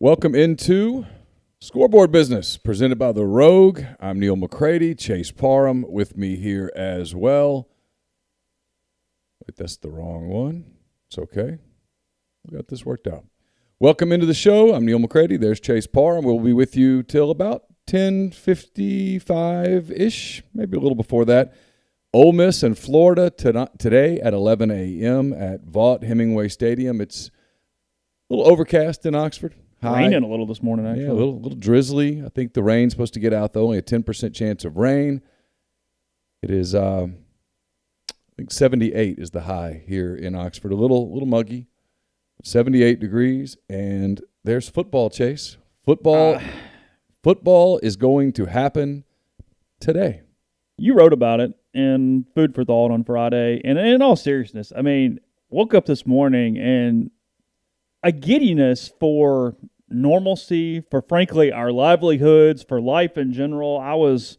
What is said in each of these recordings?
Welcome into Scoreboard Business, presented by The Rogue. I'm Neal McCready, Chase Parham with me here as well. Wait, that's the wrong one. It's okay. We got this worked out. Welcome into the show. I'm Neal McCready. There's Chase Parham. We'll be with you till about 10:55-ish, maybe a little before that. Ole Miss and Florida today at 11 a.m. at Vaught Hemingway Stadium. It's a little overcast in Oxford. Raining a little this morning, actually. Yeah, a little drizzly. I think the rain's supposed to get out, though. Only a 10% chance of rain. It is, I think 78 is the high here in Oxford. A little muggy. 78 degrees, and there's football, Chase. Football is going to happen today. You wrote about it in Food for Thought on Friday, and in all seriousness, I mean, woke up this morning and a giddiness for normalcy, for frankly our livelihoods, for life in general. I was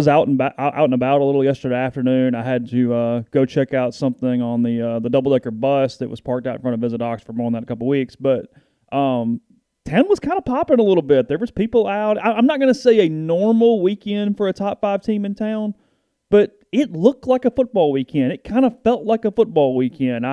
out and about a little yesterday afternoon. I had to go check out something on the double-decker bus that was parked out in front of Visit Oxford. More on that in a couple weeks, but town was kind of popping a little bit. There was people out. I'm not going to say a normal weekend for a top 5 team in town, but it looked like a football weekend. It kind of felt like a football weekend.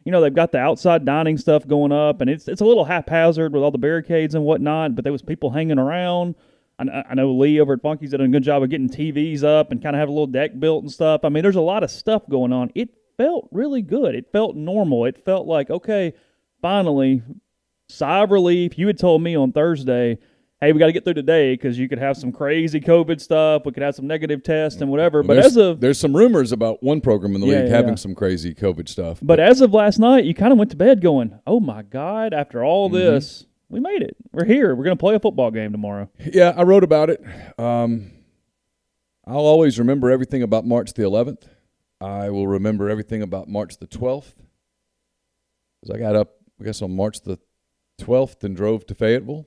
They've got the outside dining stuff going up, and it's a little haphazard with all the barricades and whatnot, but there was people hanging around. I know Lee over at Funky's did a good job of getting TVs up and kind of have a little deck built and stuff. I mean, there's a lot of stuff going on. It felt really good. It felt normal. It felt like, okay, finally, sigh of relief. You had told me on Thursday, hey, we got to get through today because you could have some crazy COVID stuff. We could have some negative tests and whatever. Well, but there's some rumors about one program in the league having some crazy COVID stuff. But as of last night, you kind of went to bed going, oh, my God, after all this, we made it. We're here. We're going to play a football game tomorrow. Yeah, I wrote about it. I'll always remember everything about March the 11th. I will remember everything about March the 12th. Because I got up, I guess, on March the 12th and drove to Fayetteville.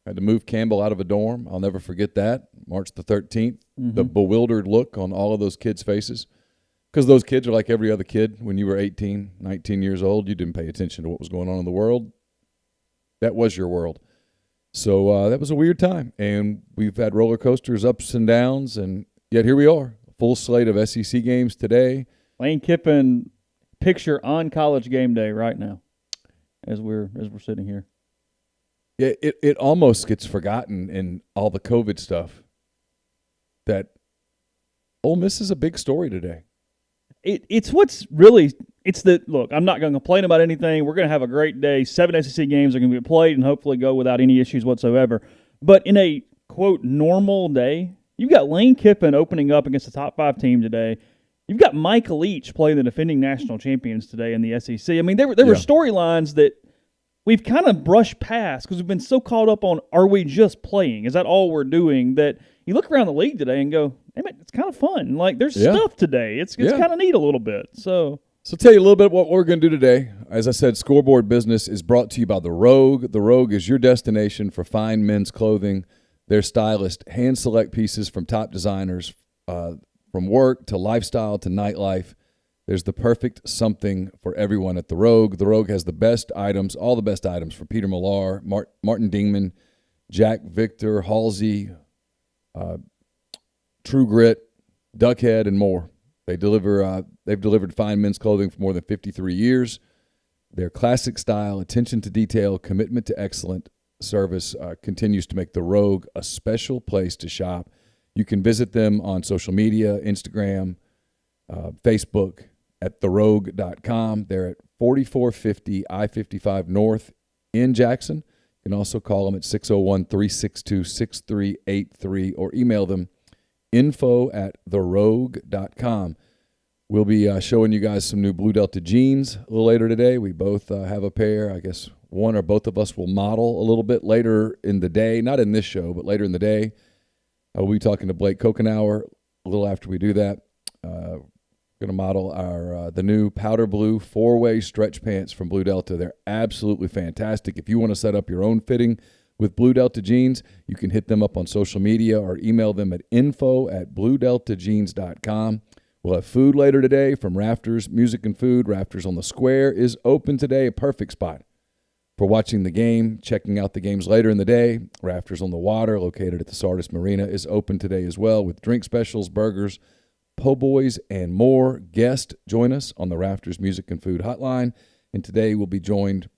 Had to move Campbell out of a dorm. I'll never forget that. March the 13th, the bewildered look on all of those kids' faces. Because those kids are like every other kid. When you were 18, 19 years old, you didn't pay attention to what was going on in the world. That was your world. So that was a weird time. And we've had roller coasters, ups and downs, and yet here we are. Full slate of SEC games today. Lane Kiffin picture on College game day right now as we're sitting here. Yeah, it almost gets forgotten in all the COVID stuff that Ole Miss is a big story today. It's what's really – look, I'm not going to complain about anything. We're going to have a great day. 7 SEC games are going to be played and hopefully go without any issues whatsoever. But in a, quote, normal day, you've got Lane Kiffin opening up against the top 5 team today. You've got Mike Leach playing the defending national champions today in the SEC. I mean, there were storylines that we've kind of brushed past because we've been so caught up on, are we just playing? Is that all we're doing? That you look around the league today and go, hey, man, it's kind of fun. Like, there's stuff today. It's kind of neat a little bit. So tell you a little bit what we're going to do today. As I said, Scoreboard Business is brought to you by The Rogue. The Rogue is your destination for fine men's clothing. Their stylist hand-select pieces from top designers, from work to lifestyle to nightlife. There's the perfect something for everyone at The Rogue. The Rogue has the best items, all the best items for Peter Millar, Martin Dingman, Jack Victor, Halsey, True Grit, Duckhead, and more. They've delivered fine men's clothing for more than 53 years. Their classic style, attention to detail, commitment to excellent service continues to make The Rogue a special place to shop. You can visit them on social media, Instagram, Facebook, at therogue.com. They're at 4450 I-55 North in Jackson. You can also call them at 601-362-6383 or email them info@therogue.com. We'll be showing you guys some new Blue Delta jeans a little later today. We both have a pair. I guess one or both of us will model a little bit later in the day. Not in this show, but later in the day. We'll be talking to Blake Kokenauer a little after we do that. We're going to model the new powder blue 4-way stretch pants from Blue Delta. They're absolutely fantastic. If you want to set up your own fitting with Blue Delta jeans, you can hit them up on social media or email them at info@bluedeltajeans.com. We'll have food later today from Rafters Music and Food. Rafters on the Square is open today, a perfect spot For watching the game, checking out the games later in the day, Rafters on the Water, located at the Sardis Marina, is open today as well with drink specials, burgers, po' boys, and more. Guests join us on the Rafters Music and Food Hotline, and today we'll be joined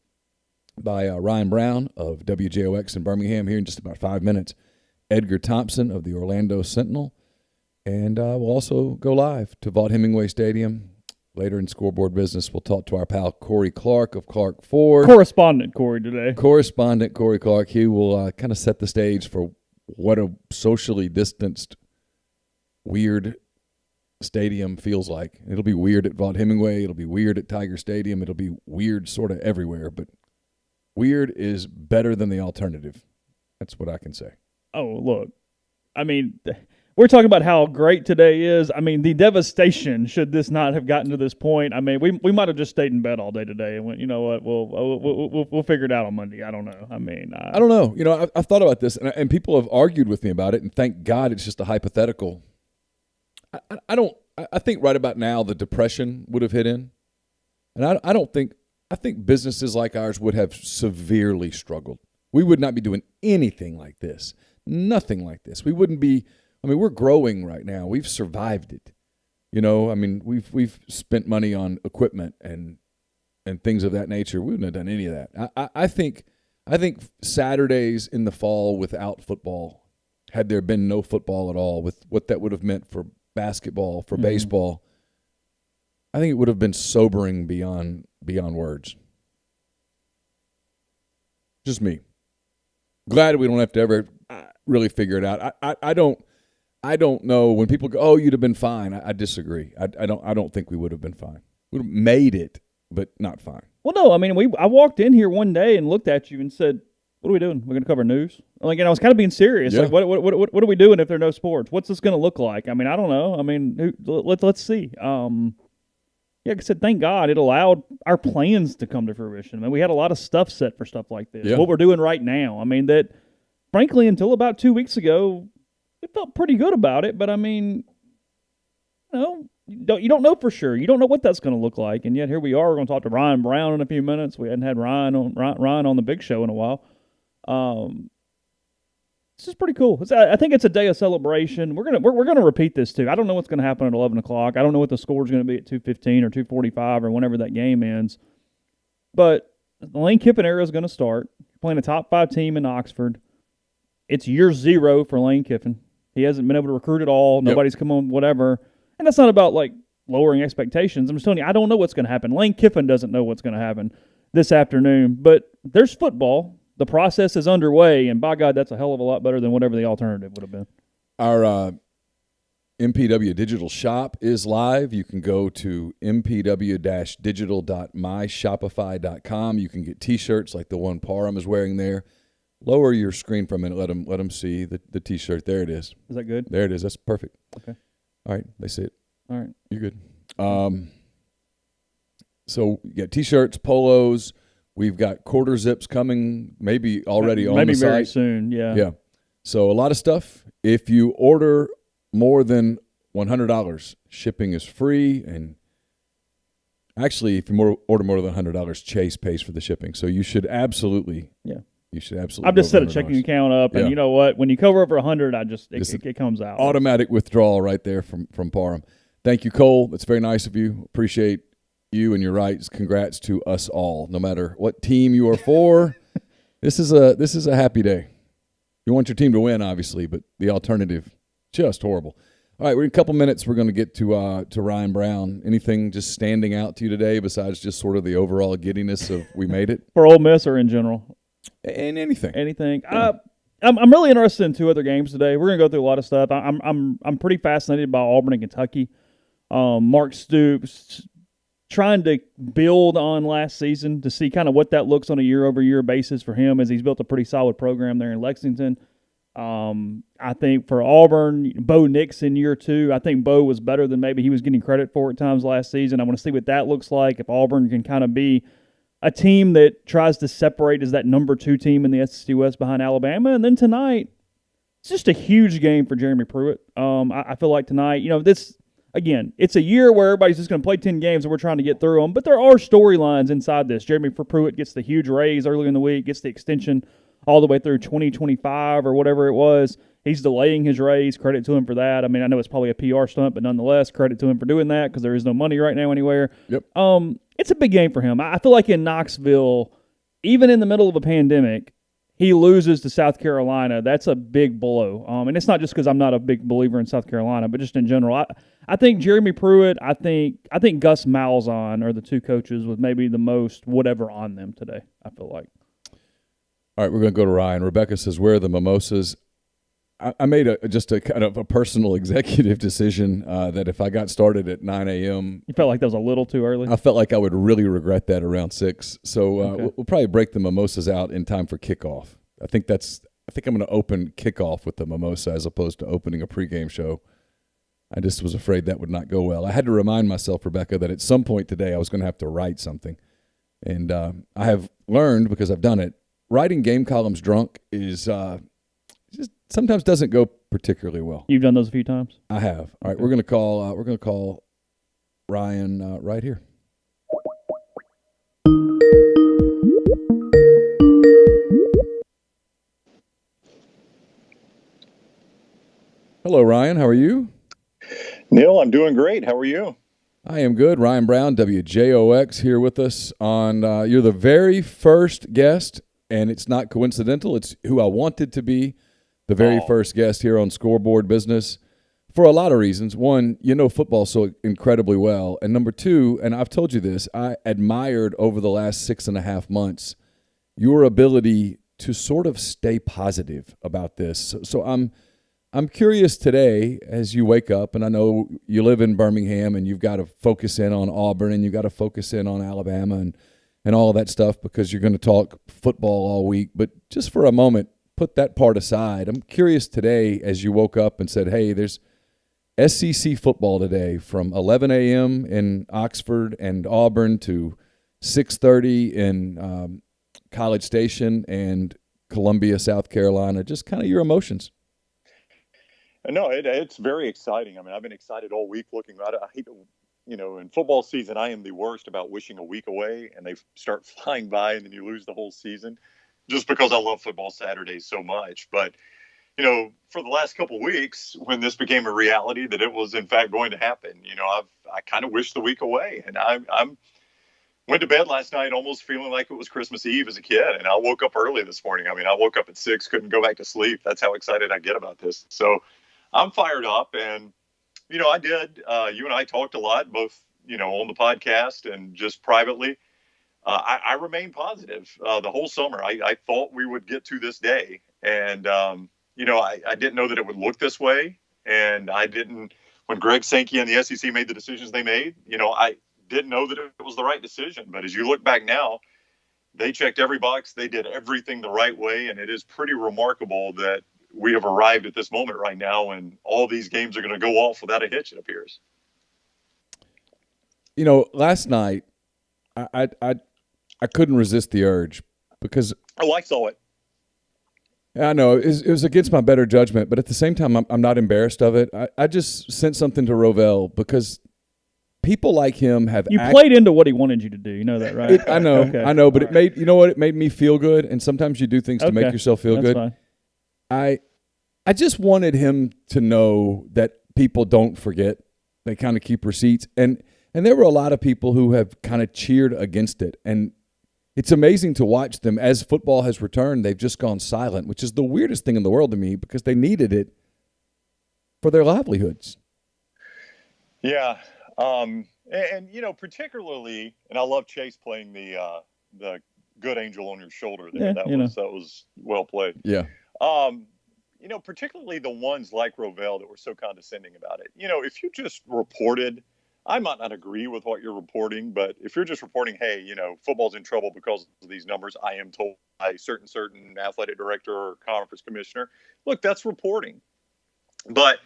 by Ryan Brown of WJOX in Birmingham here in just about 5 minutes, Edgar Thompson of the Orlando Sentinel, and we'll also go live to Vaught Hemingway Stadium. Later in Scoreboard Business, we'll talk to our pal Corey Clark of Clark Ford. Correspondent Corey today. Correspondent Corey Clark. He will kind of set the stage for what a socially distanced, weird stadium feels like. It'll be weird at Vaught Hemingway. It'll be weird at Tiger Stadium. It'll be weird sort of everywhere. But weird is better than the alternative. That's what I can say. Oh, look. I mean, we're talking about how great today is. I mean, the devastation should this not have gotten to this point. I mean, we might have just stayed in bed all day today and went, you know what, we'll figure it out on Monday. I don't know. I mean, I don't know. You know, I've thought about this, and people have argued with me about it, and thank God it's just a hypothetical. I think right about now the depression would have hit in, and I think businesses like ours would have severely struggled. We would not be doing anything like this, nothing like this. We wouldn't be. I mean, we're growing right now. We've survived it. You know, I mean, we've spent money on equipment and things of that nature. We wouldn't have done any of that. I think Saturdays in the fall without football, had there been no football at all, with what that would have meant for basketball, for baseball, I think it would have been sobering beyond words. Just me. Glad we don't have to ever really figure it out. I don't know when people go, "Oh, you'd have been fine." I disagree. I don't think we would have been fine. We would have made it, but not fine. Well, no, I mean, I walked in here one day and looked at you and said, "What are we doing? We're going to cover news." Like, and I was kind of being serious. Yeah. Like, what are we doing if there are no sports? What's this going to look like? I mean, I don't know. I mean, let's see. Yeah, like I said, thank God it allowed our plans to come to fruition. I mean, we had a lot of stuff set for stuff like this. Yeah. What we're doing right now. I mean, that frankly, until about 2 weeks ago, we felt pretty good about it. But I mean, you don't know for sure. You don't know what that's going to look like. And yet here we are. We're going to talk to Ryan Brown in a few minutes. We hadn't had Ryan on the big show in a while. This is pretty cool. I think it's a day of celebration. We're gonna repeat this too. I don't know what's going to happen at 11 o'clock. I don't know what the score is going to be at 2:15 or 2:45 or whenever that game ends. But the Lane Kiffin era is going to start. Playing a top 5 team in Oxford. It's year 0 for Lane Kiffin. He hasn't been able to recruit at all. Nobody's come on, whatever. And that's not about like lowering expectations. I'm just telling you, I don't know what's going to happen. Lane Kiffin doesn't know what's going to happen this afternoon. But there's football. The process is underway, and by God, that's a hell of a lot better than whatever the alternative would have been. Our MPW Digital Shop is live. You can go to mpw-digital.myshopify.com. You can get T-shirts like the one Parham is wearing there. Lower your screen for a minute. Let them see the T-shirt. There it is. Is that good? There it is. That's perfect. Okay. All right. They see it. All right. You're good. So you got T-shirts, polos. We've got quarter zips coming, maybe already on the site. Maybe very soon, yeah. Yeah. So a lot of stuff. If you order more than $100, shipping is free. And actually, if you order more than $100, Chase pays for the shipping. So you should absolutely. Yeah. You should absolutely. I've just set a checking account up, and you know what? When you cover over 100, it comes out. Automatic withdrawal right there from Parham. Thank you, Cole. That's very nice of you. Appreciate you and your rights. Congrats to us all, no matter what team you are for. This is a happy day. You want your team to win, obviously, but the alternative, just horrible. All right, we're in a couple minutes. We're going to get to Ryan Brown. Anything just standing out to you today besides just sort of the overall giddiness of we made it? For Ole Miss or in general? And anything. Yeah. I'm really interested in 2 other games today. We're going to go through a lot of stuff. I'm pretty fascinated by Auburn and Kentucky. Mark Stoops trying to build on last season to see kind of what that looks on a year-over-year basis for him, as he's built a pretty solid program there in Lexington. I think for Auburn, Bo Nix in year 2, I think Bo was better than maybe he was getting credit for at times last season. I want to see what that looks like, if Auburn can kind of be a team that tries to separate as that number 2 team in the SEC West behind Alabama. And then tonight, it's just a huge game for Jeremy Pruitt. I feel like tonight, again, it's a year where everybody's just going to play 10 games and we're trying to get through them. But there are storylines inside this. Jeremy Pruitt gets the huge raise early in the week, gets the extension all the way through 2025 or whatever it was. He's delaying his raise. Credit to him for that. I mean, I know it's probably a PR stunt, but nonetheless, credit to him for doing that because there is no money right now anywhere. Yep. It's a big game for him. I feel like in Knoxville, even in the middle of a pandemic, he loses to South Carolina. That's a big blow. And it's not just because I'm not a big believer in South Carolina, but just in general. I think Jeremy Pruitt, I think Gus Malzahn are the two coaches with maybe the most whatever on them today, I feel like. All right, we're going to go to Ryan. Rebecca says, where are the mimosas? I made just a kind of a personal executive decision that if I got started at 9 a.m. You felt like that was a little too early? I felt like I would really regret that around 6. So Okay. we'll probably break the mimosas out in time for kickoff. I think I'm going to open kickoff with the mimosa as opposed to opening a pregame show. I just was afraid that would not go well. I had to remind myself, Rebecca, that at some point today I was going to have to write something. And I have learned, because I've done it, writing game columns drunk is just sometimes doesn't go particularly well. You've done those a few times? I have. All right, we're going to call Ryan right here. Hello, Ryan. How are you? Neal, I'm doing great. How are you? I am good. Ryan Brown, WJOX, here with us on. You're the very first guest, and it's not coincidental. It's who I wanted to be. The very first guest here on Scoreboard Business for a lot of reasons. One, you know football so incredibly well. And number two, and I've told you this, I admired over the last 6.5 months your ability to sort of stay positive about this. So I'm curious today as you wake up, and I know you live in Birmingham and you've got to focus in on Auburn and you've got to focus in on Alabama and all of that stuff because you're going to talk football all week. But just for a moment, put that part aside. I'm curious today as you woke up and said, hey, there's SEC football today from 11 a.m. in Oxford and Auburn to 6:30 in College Station and Columbia, South Carolina. Just kind of your emotions. No, it's very exciting. I mean, I've been excited all week looking at it. I hate to, in football season, I am the worst about wishing a week away and they start flying by and then you lose the whole season. Just because I love football Saturdays so much. But, for the last couple of weeks, when this became a reality that it was, in fact, going to happen, I kind of wished the week away. And I went to bed last night almost feeling like it was Christmas Eve as a kid. And I woke up early this morning. I mean, I woke up at 6, couldn't go back to sleep. That's how excited I get about this. So I'm fired up. And, I did. You and I talked a lot, both, on the podcast and just privately. I remain positive the whole summer. I thought we would get to this day. And, I didn't know that it would look this way. And when Greg Sankey and the SEC made the decisions they made, I didn't know that it was the right decision. But as you look back now, they checked every box. They did everything the right way. And it is pretty remarkable that we have arrived at this moment right now. And all these games are going to go off without a hitch, it appears. Last night, I couldn't resist the urge because I saw it. I know it was against my better judgment, but at the same time, I'm not embarrassed of it. I just sent something to Rovell because people like him have. You played into what he wanted you to do. You know that, right? I know, Okay. I know, but it made it made me feel good, and sometimes you do things to make yourself feel That's good. Fine. I just wanted him to know that people don't forget; they kind of keep receipts, and there were a lot of people who have kind of cheered against it, and. It's amazing to watch them as football has returned. They've just gone silent, which is the weirdest thing in the world to me because they needed it for their livelihoods. Yeah. And particularly, and I love Chase playing the good angel on your shoulder there. That was well played. Yeah. Particularly the ones like Rovell that were so condescending about it. If you just reported, I might not agree with what you're reporting, but if you're just reporting, hey, football's in trouble because of these numbers, I am told by certain athletic director or conference commissioner, look, that's reporting. But,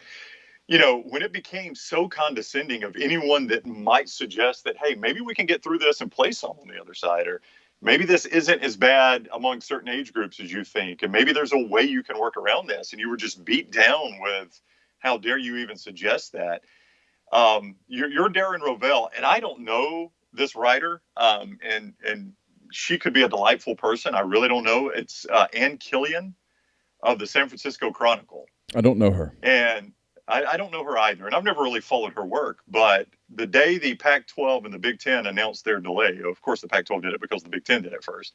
when it became so condescending of anyone that might suggest that, hey, maybe we can get through this and play some on the other side, or maybe this isn't as bad among certain age groups as you think, and maybe there's a way you can work around this, and you were just beat down with, how dare you even suggest that? You're Darren Rovell, and I don't know this writer, and she could be a delightful person. I really don't know. It's Ann Killian of the San Francisco Chronicle. I don't know her. And I don't know her either, and I've never really followed her work. But the day the Pac-12 and the Big Ten announced their delay, of course the Pac-12 did it because the Big Ten did it first,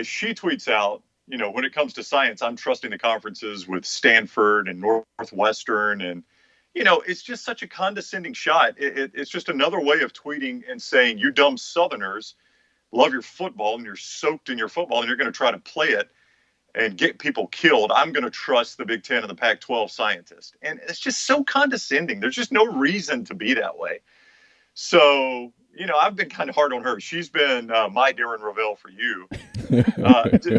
she tweets out, when it comes to science, I'm trusting the conferences with Stanford and Northwestern. And, it's just such a condescending shot. It's just another way of tweeting and saying, you dumb Southerners love your football and you're soaked in your football and you're going to try to play it and get people killed. I'm going to trust the Big Ten and the Pac-12 scientists. And it's just so condescending. There's just no reason to be that way. So, I've been kind of hard on her. She's been my Darren Rovell for you.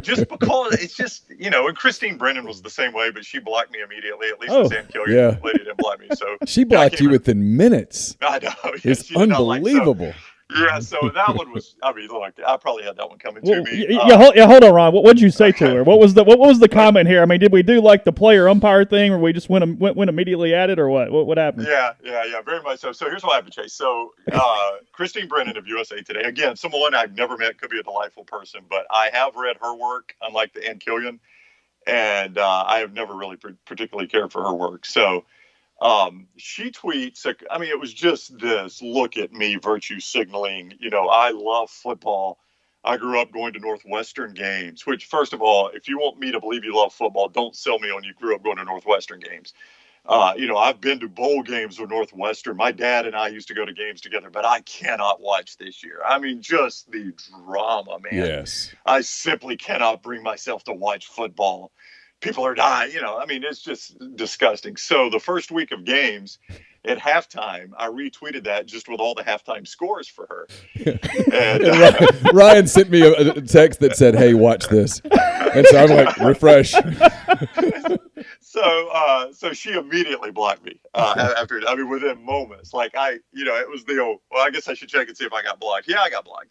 Just because it's just, and Christine Brennan was the same way, but she blocked me immediately. At least the Sam Killian lady didn't block me. So she blocked you within minutes. I know. Yeah, it's unbelievable. Yeah, so that one was. I mean, look, I probably had that one coming to me. Hold on, Ron. What did you say to her? What was the comment here? I mean, did we do like the player umpire thing, or we just went immediately at it, or what? What happened? Yeah, very much so. So here's what happened, Chase. So Christine Brennan of USA Today, again, someone I've never met, could be a delightful person, but I have read her work, unlike the Ann Killian, and I have never really particularly cared for her work. So. She tweets, I mean, it was just this, look at me, virtue signaling, I love football. I grew up going to Northwestern games, which, first of all, if you want me to believe you love football, don't sell me on you grew up going to Northwestern games. I've been to bowl games with Northwestern. My dad and I used to go to games together, but I cannot watch this year. I mean, just the drama, man. Yes. I simply cannot bring myself to watch football. People are dying, I mean, it's just disgusting. So the first week of games at halftime, I retweeted that just with all the halftime scores for her. And Ryan sent me a text that said, "Hey, watch this." And so I'm like, refresh. So she immediately blocked me after, I mean, within moments. Like it was the old, well, I guess I should check and see if I got blocked. Yeah, I got blocked.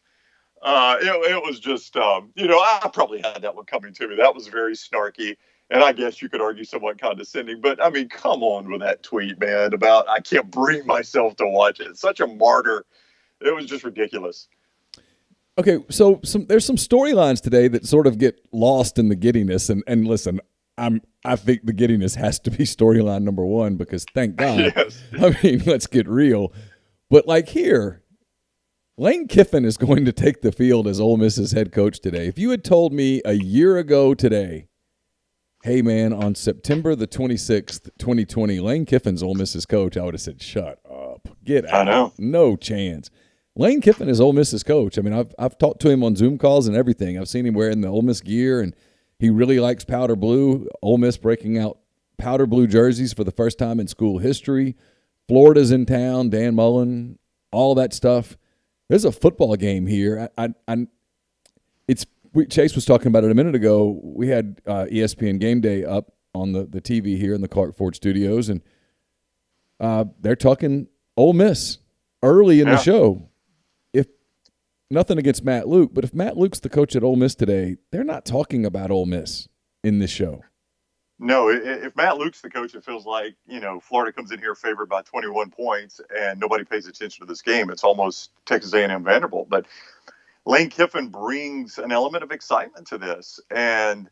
It was just, I probably had that one coming to me. That was very snarky. And I guess you could argue somewhat condescending, but I mean, come on with that tweet, man, about I can't bring myself to watch it. It's such a martyr. It was just ridiculous. Okay, so there's some storylines today that sort of get lost in the giddiness. And listen, I think the giddiness has to be storyline number one because thank God. Yes. I mean, let's get real. But like here, Lane Kiffin is going to take the field as Ole Miss's head coach today. If you had told me a year ago today, hey, man, on September the 26th, 2020, Lane Kiffin's Ole Miss's coach, I would have said, shut up. Get out. I know. No chance. Lane Kiffin is Ole Miss's coach. I mean, I've talked to him on Zoom calls and everything. I've seen him wearing the Ole Miss gear, and he really likes powder blue. Ole Miss breaking out powder blue jerseys for the first time in school history. Florida's in town, Dan Mullen, all that stuff. There's a football game here. Chase was talking about it a minute ago. We had ESPN Game Day up on the TV here in the Clark Ford Studios, and they're talking Ole Miss early in the show. If nothing against Matt Luke, but if Matt Luke's the coach at Ole Miss today, they're not talking about Ole Miss in this show. No, if Matt Luke's the coach, it feels like, Florida comes in here favored by 21 points and nobody pays attention to this game. It's almost Texas A&M Vanderbilt, but Lane Kiffin brings an element of excitement to this. And,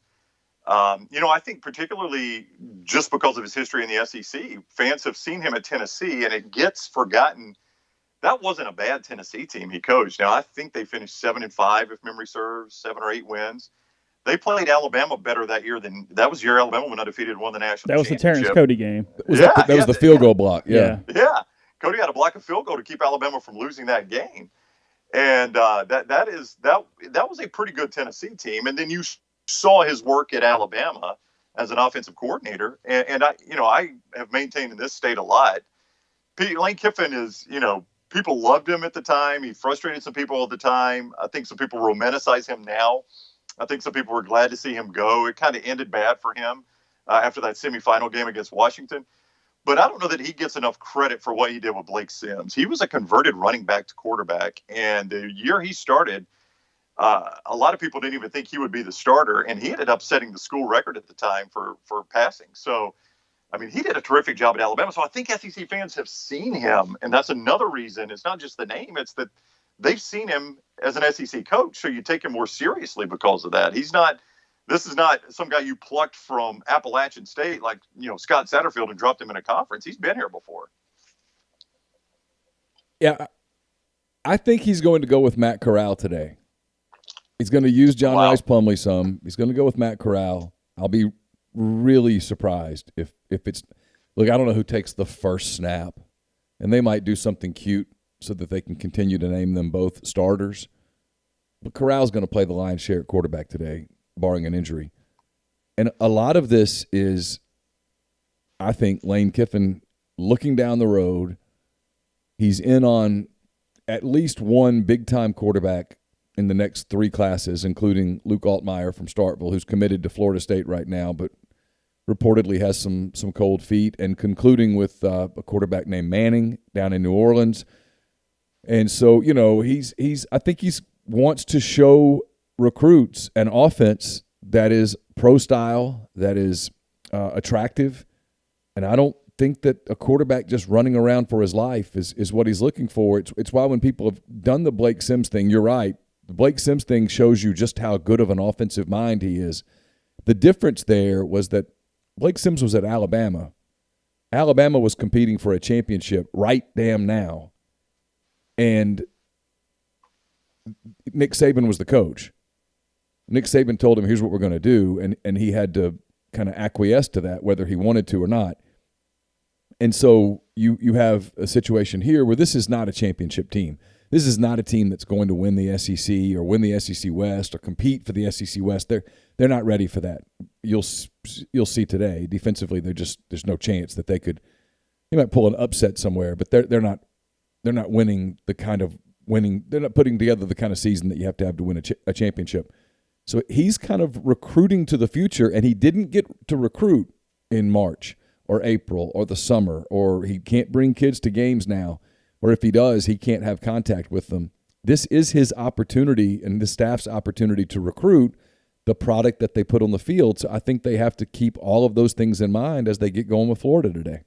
I think particularly just because of his history in the SEC, fans have seen him at Tennessee, and it gets forgotten. That wasn't a bad Tennessee team he coached. Now, I think they finished 7-5, if memory serves, 7 or 8 wins. They played Alabama better that year that was the year Alabama went undefeated and won the national championship. That was the Terrence Cody game. That was the field goal block. Yeah. Cody had to block a field goal to keep Alabama from losing that game. And that was a pretty good Tennessee team. And then you saw his work at Alabama as an offensive coordinator. And I have maintained in this state a lot. Lane Kiffin is, people loved him at the time. He frustrated some people at the time. I think some people romanticize him now. I think some people were glad to see him go. It kind of ended bad for him after that semifinal game against Washington. But I don't know that he gets enough credit for what he did with Blake Sims. He was a converted running back to quarterback. And the year he started, a lot of people didn't even think he would be the starter. And he ended up setting the school record at the time for passing. So I mean, he did a terrific job at Alabama. So I think SEC fans have seen him. And that's another reason. It's not just the name, it's that they've seen him as an SEC coach. So you take him more seriously because of that. This is not some guy you plucked from Appalachian State like, Scott Satterfield and dropped him in a conference. He's been here before. Yeah, I think he's going to go with Matt Corral today. He's going to use John Rice Plumlee some. He's going to go with Matt Corral. I'll be really surprised if it's – look, I don't know who takes the first snap, and they might do something cute so that they can continue to name them both starters. But Corral's going to play the lion's share at quarterback today, barring an injury. And a lot of this is, I think, Lane Kiffin looking down the road. He's in on at least one big-time quarterback in the next 3 classes, including Luke Altmaier from Starkville, who's committed to Florida State right now, but reportedly has some cold feet, and concluding with a quarterback named Manning down in New Orleans. And so, I think he's wants to show recruits an offense that is pro-style, that is attractive, and I don't think that a quarterback just running around for his life is what he's looking for. It's why when people have done the Blake Sims thing, you're right. The Blake Sims thing shows you just how good of an offensive mind he is. The difference there was that Blake Sims was at Alabama. Alabama was competing for a championship right damn now. And Nick Saban was the coach. Nick Saban told him, here's what we're going to do, and he had to kind of acquiesce to that, whether he wanted to or not. And so you have a situation here where this is not a championship team. This is not a team that's going to win the SEC or win the SEC West or compete for the SEC West. They're not ready for that. You'll see today. Defensively, there's no chance that they might pull an upset somewhere, but they're not winning the kind of winning. They're not putting together the kind of season that you have to win a championship. So he's kind of recruiting to the future, and he didn't get to recruit in March or April or the summer, or he can't bring kids to games now, or if he does, he can't have contact with them. This is his opportunity and the staff's opportunity to recruit the product that they put on the field. So I think they have to keep all of those things in mind as they get going with Florida today.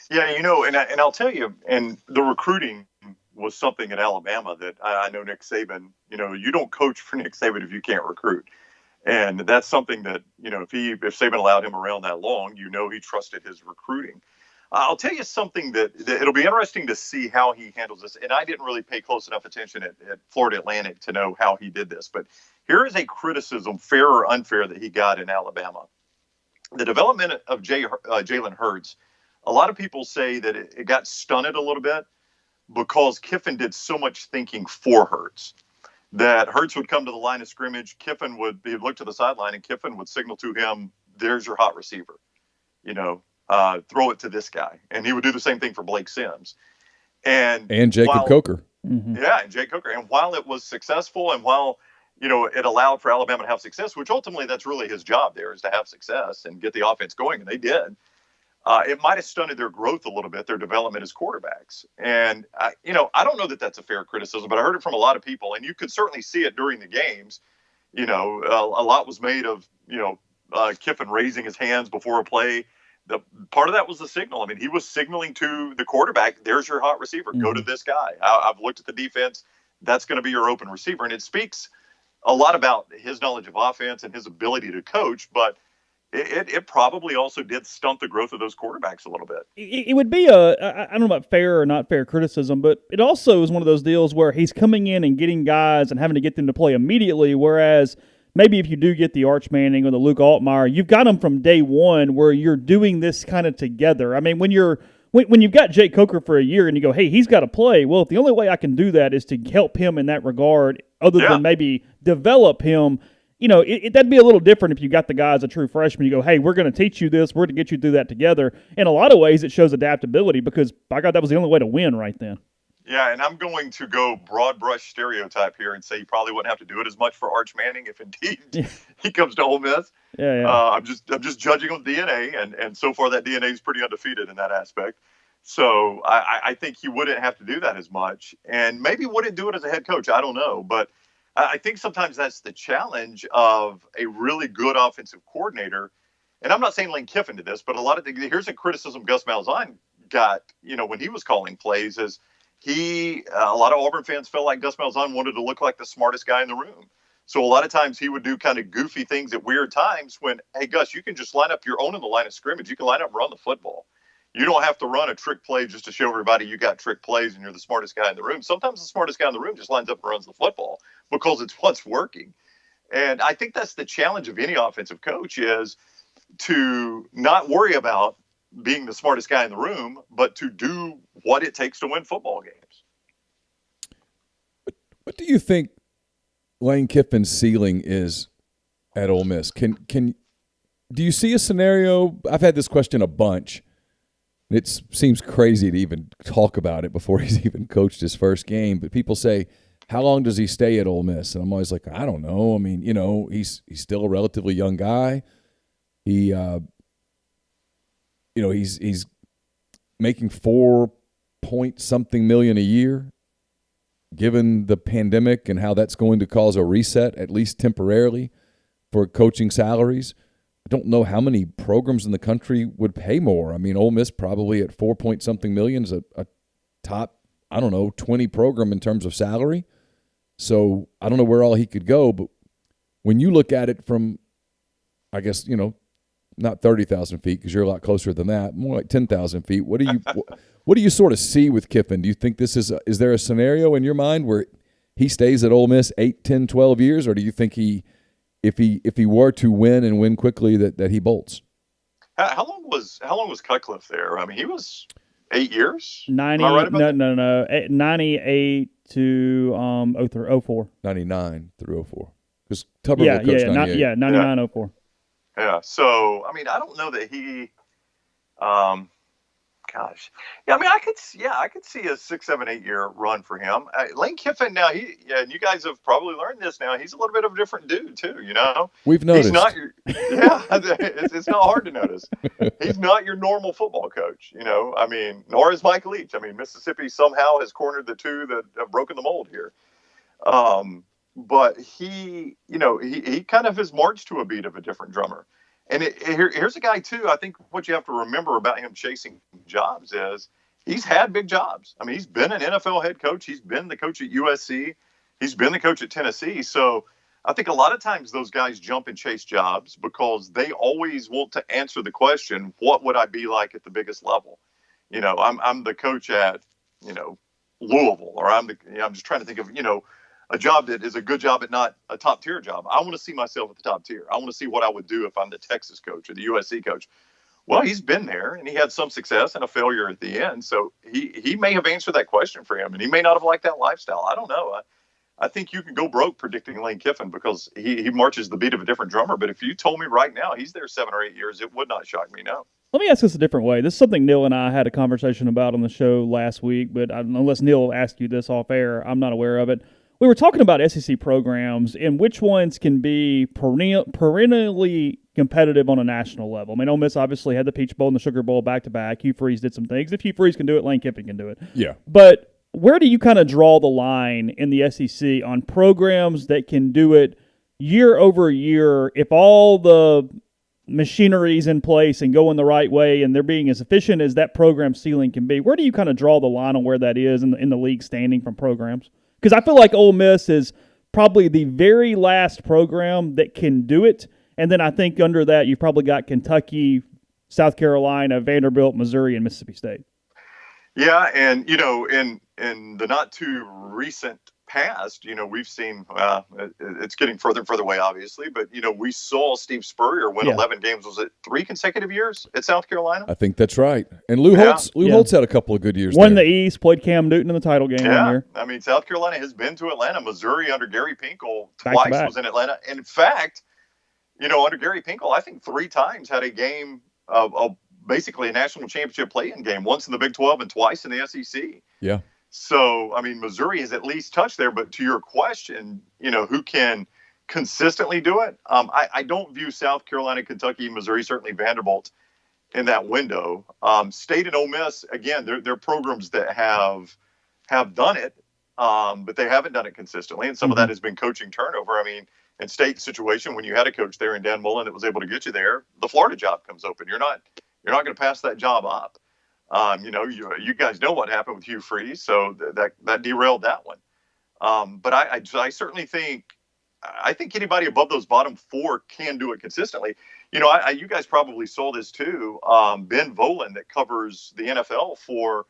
Yeah, and I'll tell you, and the recruiting was something at Alabama that I know Nick Saban, you don't coach for Nick Saban if you can't recruit. And that's something that, if Saban allowed him around that long, he trusted his recruiting. I'll tell you something that it'll be interesting to see how he handles this. And I didn't really pay close enough attention at Florida Atlantic to know how he did this. But here is a criticism, fair or unfair, that he got in Alabama. The development of Jalen Hurts, a lot of people say that it got stunted a little bit because Kiffin did so much thinking for Hurts. That Hurts would come to the line of scrimmage, he'd look to the sideline, and Kiffin would signal to him, there's your hot receiver. Throw it to this guy. And he would do the same thing for Blake Sims. And Jacob Coker. Mm-hmm. Yeah, and Jake Coker. And while it was successful and while, it allowed for Alabama to have success, which ultimately that's really his job there, is to have success and get the offense going, and they did. It might have stunted their growth a little bit, their development as quarterbacks. And, I don't know that that's a fair criticism, but I heard it from a lot of people. And you could certainly see it during the games. A lot was made of, Kiffin raising his hands before a play. The part of that was the signal. I mean, he was signaling to the quarterback, there's your hot receiver. Mm-hmm. Go to this guy. I've looked at the defense. That's going to be your open receiver. And it speaks a lot about his knowledge of offense and his ability to coach, but it probably also did stunt the growth of those quarterbacks a little bit. It would be I don't know about fair or not fair criticism, but it also is one of those deals where he's coming in and getting guys and having to get them to play immediately, whereas maybe if you do get the Arch Manning or the Luke Altmaier, you've got them from day one where you're doing this kind of together. I mean, when you've got Jake Coker for a year and you go, hey, he's got to play, well, if the only way I can do that is to help him in that regard other than maybe develop him, that'd be a little different if you got the guy as a true freshman. You go, hey, we're going to teach you this. We're going to get you through that together. In a lot of ways, it shows adaptability because, by God, that was the only way to win right then. Yeah, and I'm going to go broad brush stereotype here and say you probably wouldn't have to do it as much for Arch Manning if indeed he comes to Ole Miss. Yeah. I'm just judging on DNA, and so far that DNA is pretty undefeated in that aspect. So I think he wouldn't have to do that as much, and maybe wouldn't do it as a head coach. I don't know, but I think sometimes that's the challenge of a really good offensive coordinator. and I'm not saying Lane Kiffin did this, but here's a criticism Gus Malzahn got, when he was calling plays, is a lot of Auburn fans felt like Gus Malzahn wanted to look like the smartest guy in the room. So a lot of times he would do kind of goofy things at weird times when, hey, Gus, you can just line up your own in the line of scrimmage. You can line up and run the football. You don't have to run a trick play just to show everybody you got trick plays and you're the smartest guy in the room. Sometimes the smartest guy in the room just lines up and runs the football because it's what's working. And I think that's the challenge of any offensive coach, is to not worry about being the smartest guy in the room, but to do what it takes to win football games. What do you think Lane Kiffin's ceiling is at Ole Miss? Do you see a scenario? I've had this question a bunch. It seems crazy to even talk about it before he's even coached his first game. But people say, how long does he stay at Ole Miss? And I'm always like, I don't know. I mean, he's still a relatively young guy. He, he's making $4-point-something million a year. Given the pandemic and how that's going to cause a reset, at least temporarily, for coaching salaries. I don't know how many programs in the country would pay more. I mean, Ole Miss probably at $4-point-something million is a top, 20 program in terms of salary. So I don't know where all he could go, but when you look at it from, I guess, not 30,000 feet because you're a lot closer than that, more like 10,000 feet. What do you sort of see with Kiffin? Do you think is there a scenario in your mind where he stays at Ole Miss 8, 10, 12 years, or do you think if he were to win and win quickly that he bolts? How long was Cutcliffe there? I mean, he was 8 years. 90. Am I right about no. 98 to 04. 99 through 04. Because Tuberville coached 98. 99 04. Yeah. So, I mean, I don't know that he, gosh. Yeah, I mean, I could see a 6, 7, 8 year run for him. Lane Kiffin now, and you guys have probably learned this now, he's a little bit of a different dude too, We've noticed. He's not it's not hard to notice. He's not your normal football coach, I mean, nor is Mike Leach. I mean, Mississippi somehow has cornered the two that have broken the mold here. But he kind of has marched to a beat of a different drummer. And here's a guy, too. I think what you have to remember about him chasing jobs is he's had big jobs. I mean, he's been an NFL head coach. He's been the coach at USC. He's been the coach at Tennessee. So I think a lot of times those guys jump and chase jobs because they always want to answer the question, what would I be like at the biggest level? I'm the coach at, Louisville, or I'm just trying to think of, a job that is a good job but not a top tier job. I want to see myself at the top tier. I want to see what I would do if I'm the Texas coach or the USC coach. Well, he's been there and he had some success and a failure at the end. So he may have answered that question for him and he may not have liked that lifestyle. I don't know. I think you can go broke predicting Lane Kiffin because he marches the beat of a different drummer. But if you told me right now he's there 7 or 8 years, it would not shock me, no. Let me ask this a different way. This is something Neal and I had a conversation about on the show last week, but unless Neal asked you this off air, I'm not aware of it. We were talking about SEC programs and which ones can be perennially competitive on a national level. I mean, Ole Miss obviously had the Peach Bowl and the Sugar Bowl back-to-back. Hugh Freeze did some things. If Hugh Freeze can do it, Lane Kiffin can do it. Yeah. But where do you kind of draw the line in the SEC on programs that can do it year over year if all the machinery's in place and going the right way and they're being as efficient as that program ceiling can be? Where do you kind of draw the line on where that is in the league standing from programs? Because I feel like Ole Miss is probably the very last program that can do it. And then I think under that you've probably got Kentucky, South Carolina, Vanderbilt, Missouri, and Mississippi State. Yeah, and, in the not too recent past, we've seen it's getting further and further away, obviously, but, we saw Steve Spurrier win 11 games. Was it 3 consecutive years at South Carolina? I think that's right. And Lou Holtz had a couple of good years Won there. the East, played Cam Newton in the title game one year. I mean, South Carolina has been to Atlanta. Missouri under Gary Pinkel Back to twice back. was in Atlanta. And in fact, under Gary Pinkel, I think 3 times had a game of basically a national championship play-in game, once in the Big 12 and twice in the SEC. Yeah. So, I mean, Missouri has at least touched there. But to your question, who can consistently do it? I don't view South Carolina, Kentucky, Missouri, certainly Vanderbilt in that window. State and Ole Miss, again, they're programs that have done it, but they haven't done it consistently. And some of that has been coaching turnover. I mean, in State's situation, when you had a coach there in Dan Mullen that was able to get you there, the Florida job comes open. You're not going to pass that job up. You guys know what happened with Hugh Freeze, so that derailed that one. But I certainly think anybody above those bottom four can do it consistently. You guys probably saw this too. Ben Volen, that covers the NFL for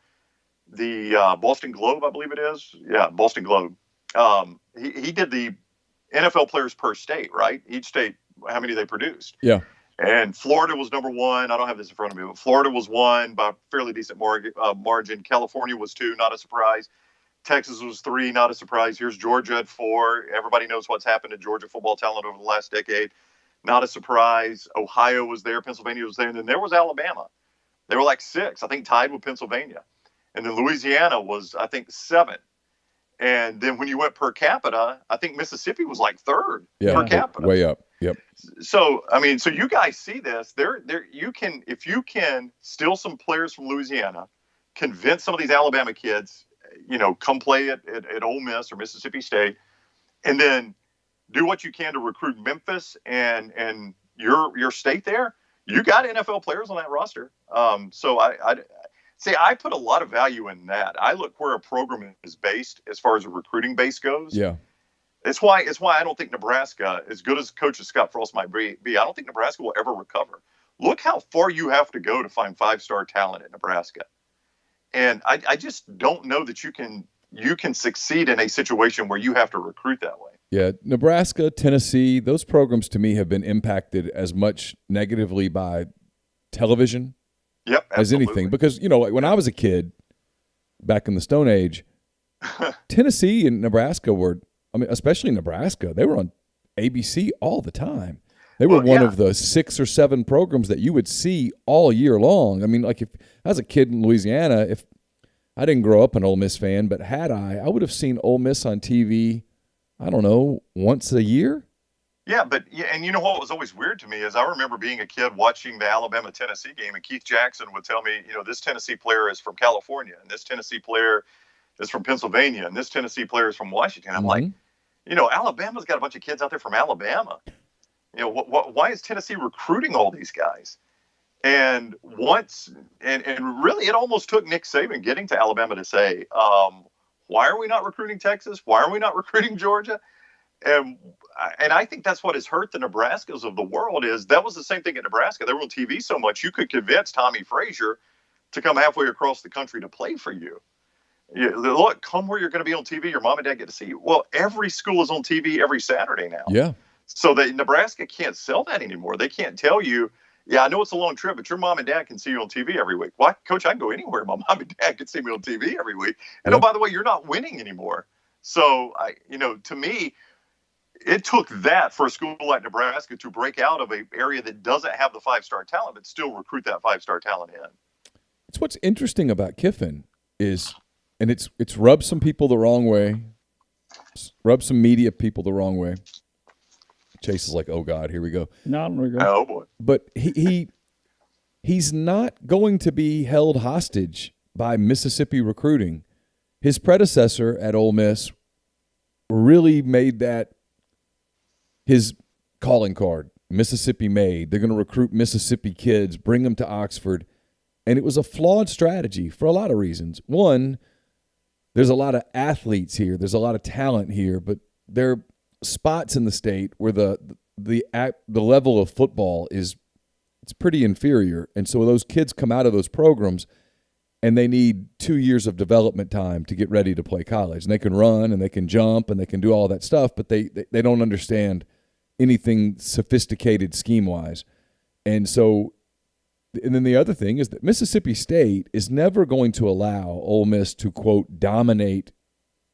the Boston Globe, I believe it is. Yeah, Boston Globe. He did the NFL players per state, right? Each state, how many they produced. Yeah. And Florida was number one. I don't have this in front of me, but Florida was one by a fairly decent margin. California was two, not a surprise. Texas was three, not a surprise. Here's Georgia at four. Everybody knows what's happened to Georgia football talent over the last decade. Not a surprise. Ohio was there. Pennsylvania was there. And then there was Alabama. They were like six, I think, tied with Pennsylvania. And then Louisiana was, I think, seven. And then when you went per capita, I think Mississippi was like third per capita. Way up. Yep. So, so you guys see this. If you can steal some players from Louisiana, convince some of these Alabama kids, come play at Ole Miss or Mississippi State, and then do what you can to recruit Memphis and your state there, you got NFL players on that roster. So I put a lot of value in that. I look where a program is based as far as a recruiting base goes. Yeah. It's why I don't think Nebraska, as good as Coach Scott Frost might be, I don't think Nebraska will ever recover. Look how far you have to go to find 5-star talent at Nebraska. And I just don't know that you can succeed in a situation where you have to recruit that way. Yeah, Nebraska, Tennessee, those programs to me have been impacted as much negatively by television as anything. Because, when I was a kid back in the Stone Age, Tennessee and Nebraska were, especially Nebraska, they were on ABC all the time. They were one of the 6 or 7 programs that you would see all year long. Like if I was a kid in Louisiana, if I didn't grow up an Ole Miss fan, but had I would have seen Ole Miss on TV, I don't know, once a year. Yeah, and what was always weird to me is I remember being a kid watching the Alabama-Tennessee game, and Keith Jackson would tell me, this Tennessee player is from California, and this Tennessee player is from Pennsylvania, and this Tennessee player is from Washington. I'm like, Alabama's got a bunch of kids out there from Alabama. Why is Tennessee recruiting all these guys? And really, it almost took Nick Saban getting to Alabama to say, why are we not recruiting Texas? Why are we not recruiting Georgia? And I think that's what has hurt the Nebraskas of the world. Is that was the same thing at Nebraska. They were on TV so much you could convince Tommy Frazier to come halfway across the country to play for you. Look, come where you're going to be on TV. Your mom and dad get to see you. Well, every school is on TV every Saturday now. Yeah. So that Nebraska can't sell that anymore. They can't tell you, I know it's a long trip, but your mom and dad can see you on TV every week. Why, Coach, I can go anywhere. My mom and dad can see me on TV every week. And by the way, you're not winning anymore. So, to me, it took that for a school like Nebraska to break out of an area that doesn't have the 5-star talent, but still recruit that 5-star talent in. It's what's interesting about Kiffin is, and it's rubbed some people the wrong way, rubbed some media people the wrong way. Chase is like, oh God, here we go. No, we go. Oh boy. But he's not going to be held hostage by Mississippi recruiting. His predecessor at Ole Miss really made that his calling card. Mississippi made. They're going to recruit Mississippi kids, bring them to Oxford. And it was a flawed strategy for a lot of reasons. One, there's a lot of athletes here. There's a lot of talent here, but they're spots in the state where the level of football it's pretty inferior, and so those kids come out of those programs and they need 2 years of development time to get ready to play college. And they can run and they can jump and they can do all that stuff, but they don't understand anything sophisticated scheme wise. And then the other thing is that Mississippi State is never going to allow Ole Miss to, quote, dominate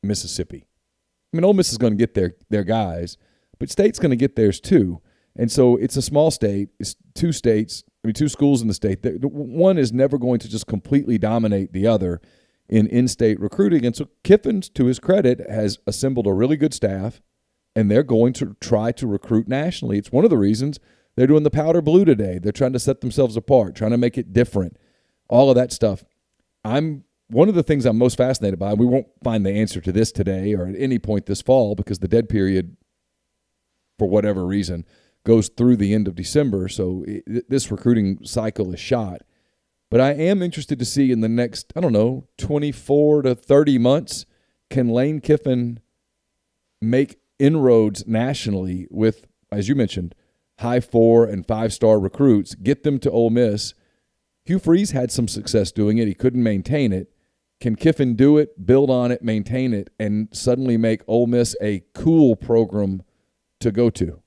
Mississippi. Ole Miss is going to get their guys, but State's going to get theirs too. And so it's a small state. It's 2 schools in the state. One is never going to just completely dominate the other in in-state recruiting. And so Kiffin, to his credit, has assembled a really good staff, and they're going to try to recruit nationally. It's one of the reasons they're doing the powder blue today. They're trying to set themselves apart, trying to make it different, all of that stuff. One of the things I'm most fascinated by, we won't find the answer to this today or at any point this fall because the dead period for whatever reason, goes through the end of December. So this recruiting cycle is shot. But I am interested to see in the next, 24 to 30 months, can Lane Kiffin make inroads nationally with, as you mentioned, high 4 and 5-star recruits, get them to Ole Miss. Hugh Freeze had some success doing it. He couldn't maintain it. Can Kiffin do it, build on it, maintain it, and suddenly make Ole Miss a cool program to go to?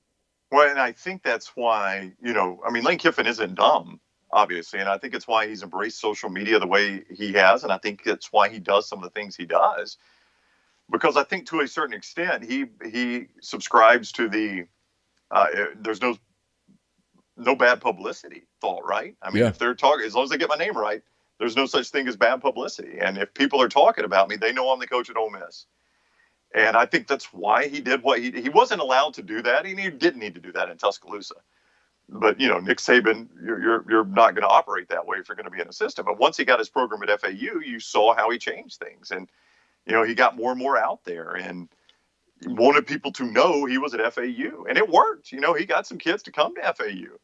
Well, and I think that's why, Lane Kiffin isn't dumb, obviously, and I think it's why he's embraced social media the way he has, and I think it's why he does some of the things he does. Because I think to a certain extent, he subscribes to the there's no bad publicity thought, right? I mean, if they're talking, as long as they get my name right, there's no such thing as bad publicity. And if people are talking about me, they know I'm the coach at Ole Miss. And I think that's why he did what he wasn't allowed to do that. He didn't need to do that in Tuscaloosa. But, Nick Saban, you're not going to operate that way if you're going to be an assistant. But once he got his program at FAU, you saw how he changed things. And, he got more and more out there and wanted people to know he was at FAU. And it worked. He got some kids to come to FAU.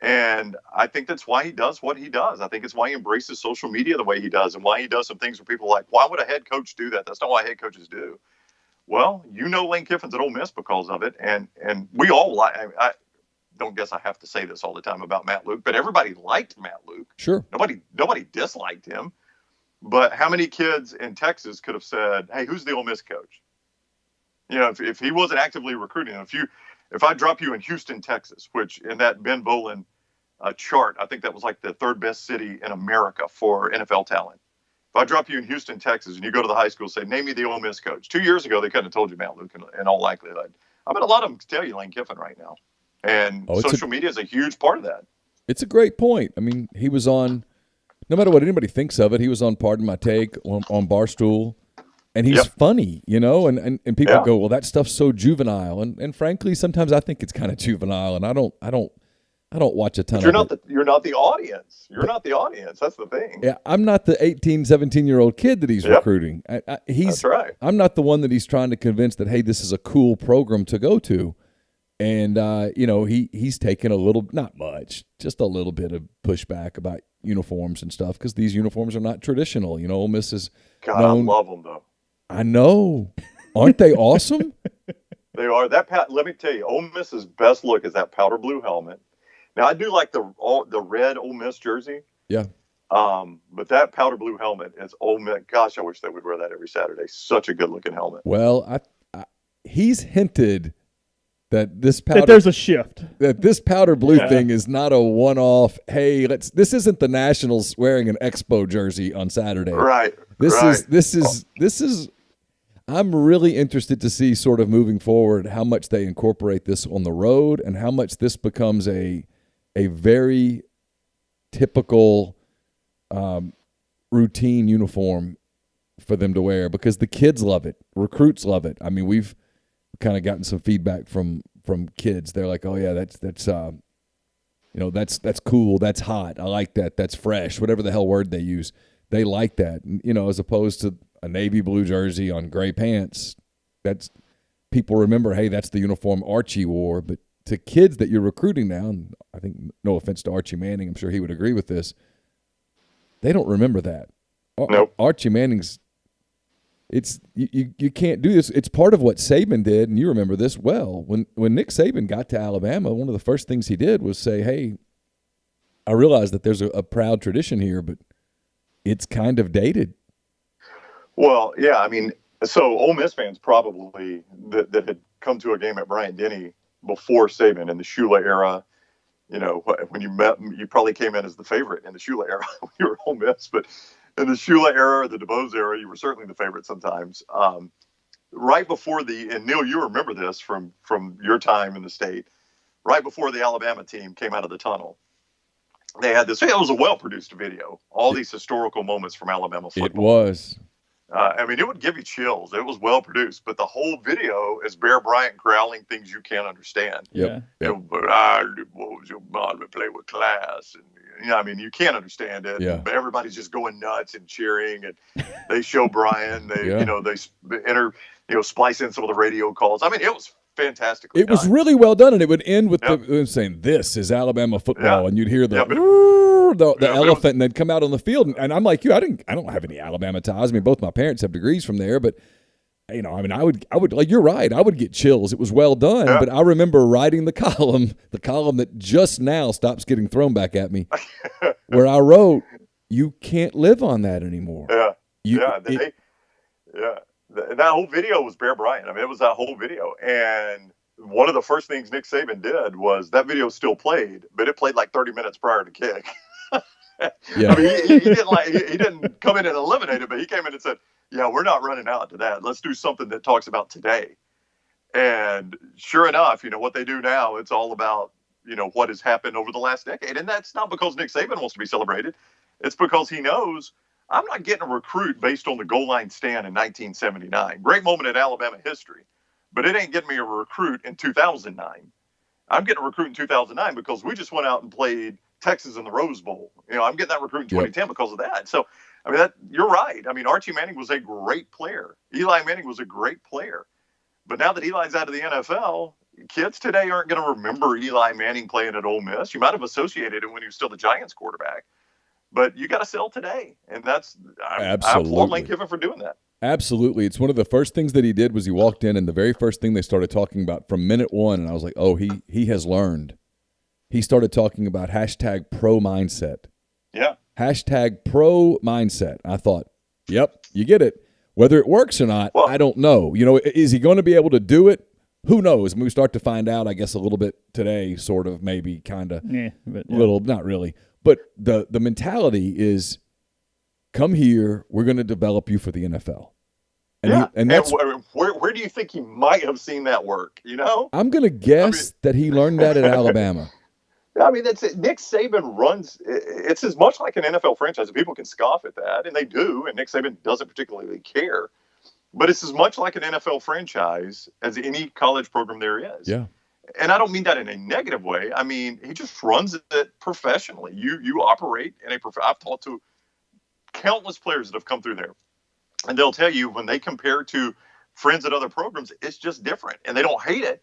And I think that's why he does what he does. I think it's why he embraces social media the way he does and why he does some things where people are like, why would a head coach do that? That's not what head coaches do. Well, Lane Kiffin's at Ole Miss because of it. And we all like, I don't guess I have to say this all the time about Matt Luke, but everybody liked Matt Luke. Sure. Nobody disliked him. But how many kids in Texas could have said, hey, who's the Ole Miss coach? If he wasn't actively recruiting, if I drop you in Houston, Texas, which in that Ben Bolin chart, I think that was like the 3rd best city in America for NFL talent. If I drop you in Houston, Texas, and you go to the high school, say, name me the Ole Miss coach. 2 years ago, they couldn't have told you Matt Luke in all likelihood. I bet a lot of them can tell you Lane Kiffin right now. And social media is a huge part of that. It's a great point. I mean, he was on, no matter what anybody thinks of it, he was on Pardon My Take on Barstool. And he's funny, and people go, well, that stuff's so juvenile. And frankly, sometimes I think it's kind of juvenile, and I don't watch a ton of it. You're not the audience. You're not the audience. That's the thing. Yeah, I'm not the 18, 17-year-old kid that he's recruiting. That's right. I'm not the one that he's trying to convince that, hey, this is a cool program to go to. And, he's taken a little, not much, just a little bit of pushback about uniforms and stuff because these uniforms are not traditional. Ole Miss is God, I love them, though. I know. Aren't they awesome? They are. Let me tell you, Ole Miss's best look is that powder blue helmet. Now, I do like the red Ole Miss jersey. Yeah. But that powder blue helmet is Ole Miss. Gosh, I wish they would wear that every Saturday. Such a good-looking helmet. Well, he's hinted that that there's a shift. That this powder blue thing is not a one-off. Hey, this isn't the Nationals wearing an Expo jersey on Saturday. Right. This is. I'm really interested to see sort of moving forward how much they incorporate this on the road and how much this becomes a very typical routine uniform for them to wear because the kids love it. Recruits love it. I mean, we've kind of gotten some feedback from kids. They're like, oh yeah, that's cool. That's hot. I like that. That's fresh. Whatever the hell word they use. They like that, as opposed to a navy blue jersey on gray pants. That's people remember, hey, that's the uniform Archie wore. But to kids that you're recruiting now, and I think no offense to Archie Manning, I'm sure he would agree with this, they don't remember that. Nope. Archie Manning's you can't do this. It's part of what Saban did, and you remember this well. When Nick Saban got to Alabama, one of the first things he did was say, hey, I realize that there's a proud tradition here, but it's kind of dated. Well, yeah, I mean, so Ole Miss fans probably that had come to a game at Bryant-Denny before Saban in the Shula era, when you met, you probably came in as the favorite in the Shula era when you were Ole Miss, but in the Shula era or the DeBose era, you were certainly the favorite sometimes. Right before and Neal, you remember this from your time in the state, right before the Alabama team came out of the tunnel. They had this. It was a well-produced video. All these historical moments from Alabama football. It was. It would give you chills. It was well-produced, but the whole video is Bear Bryant growling things you can't understand. Yep. But I was your mom to play with class, and you can't understand it. Yeah. But everybody's just going nuts and cheering, and they show Brian. They, they splice in some of the radio calls. I mean, it was fantastically It was done. really well done, and it would end with them saying, "This is Alabama football," and you'd hear the elephant, and they'd come out on the field, and I'm like you. I don't have any Alabama ties. I mean, both my parents have degrees from there, but I would like you're right. I would get chills. It was well done, but I remember writing the column that just now stops getting thrown back at me, where I wrote, "You can't live on that anymore." That whole video was Bear Bryant. I mean, it was that whole video. And one of the first things Nick Saban did was that video still played, but it played like 30 minutes prior to kick. Yeah. I mean, he didn't come in and eliminate it, but he came in and said, "Yeah, we're not running out to that. Let's do something that talks about today." And sure enough, what they do now, it's all about, what has happened over the last decade. And that's not because Nick Saban wants to be celebrated. It's because he knows I'm not getting a recruit based on the goal line stand in 1979. Great moment in Alabama history, but it ain't getting me a recruit in 2009. I'm getting a recruit in 2009 because we just went out and played Texas in the Rose Bowl. I'm getting that recruit in 2010 because of that. So, I mean, you're right. I mean, Archie Manning was a great player. Eli Manning was a great player. But now that Eli's out of the NFL, kids today aren't going to remember Eli Manning playing at Ole Miss. You might have associated it when he was still the Giants quarterback. But you got to sell today, and I applaud Lane Kiffin for doing that. Absolutely. It's one of the first things that he did was he walked in, and the very first thing they started talking about from minute one, and I was like, oh, he has learned. He started talking about hashtag pro mindset. Yeah. Hashtag pro mindset. I thought, yep, you get it. Whether it works or not, I don't know. Is he going to be able to do it? Who knows? I mean, we start to find out, I guess, a little bit today, sort of, maybe, kind of, little, not really. But the mentality is, come here, we're going to develop you for the NFL. And that's where do you think he might have seen that work? I'm going to guess that he learned that at Alabama. I mean, that's it. Nick Saban runs. It's as much like an NFL franchise. And people can scoff at that, and they do. And Nick Saban doesn't particularly care. But it's as much like an NFL franchise as any college program there is. Yeah. And I don't mean that in a negative way. I mean, he just runs it professionally. You operate in I've talked to countless players that have come through there, and they'll tell you when they compare to friends at other programs, it's just different. And they don't hate it.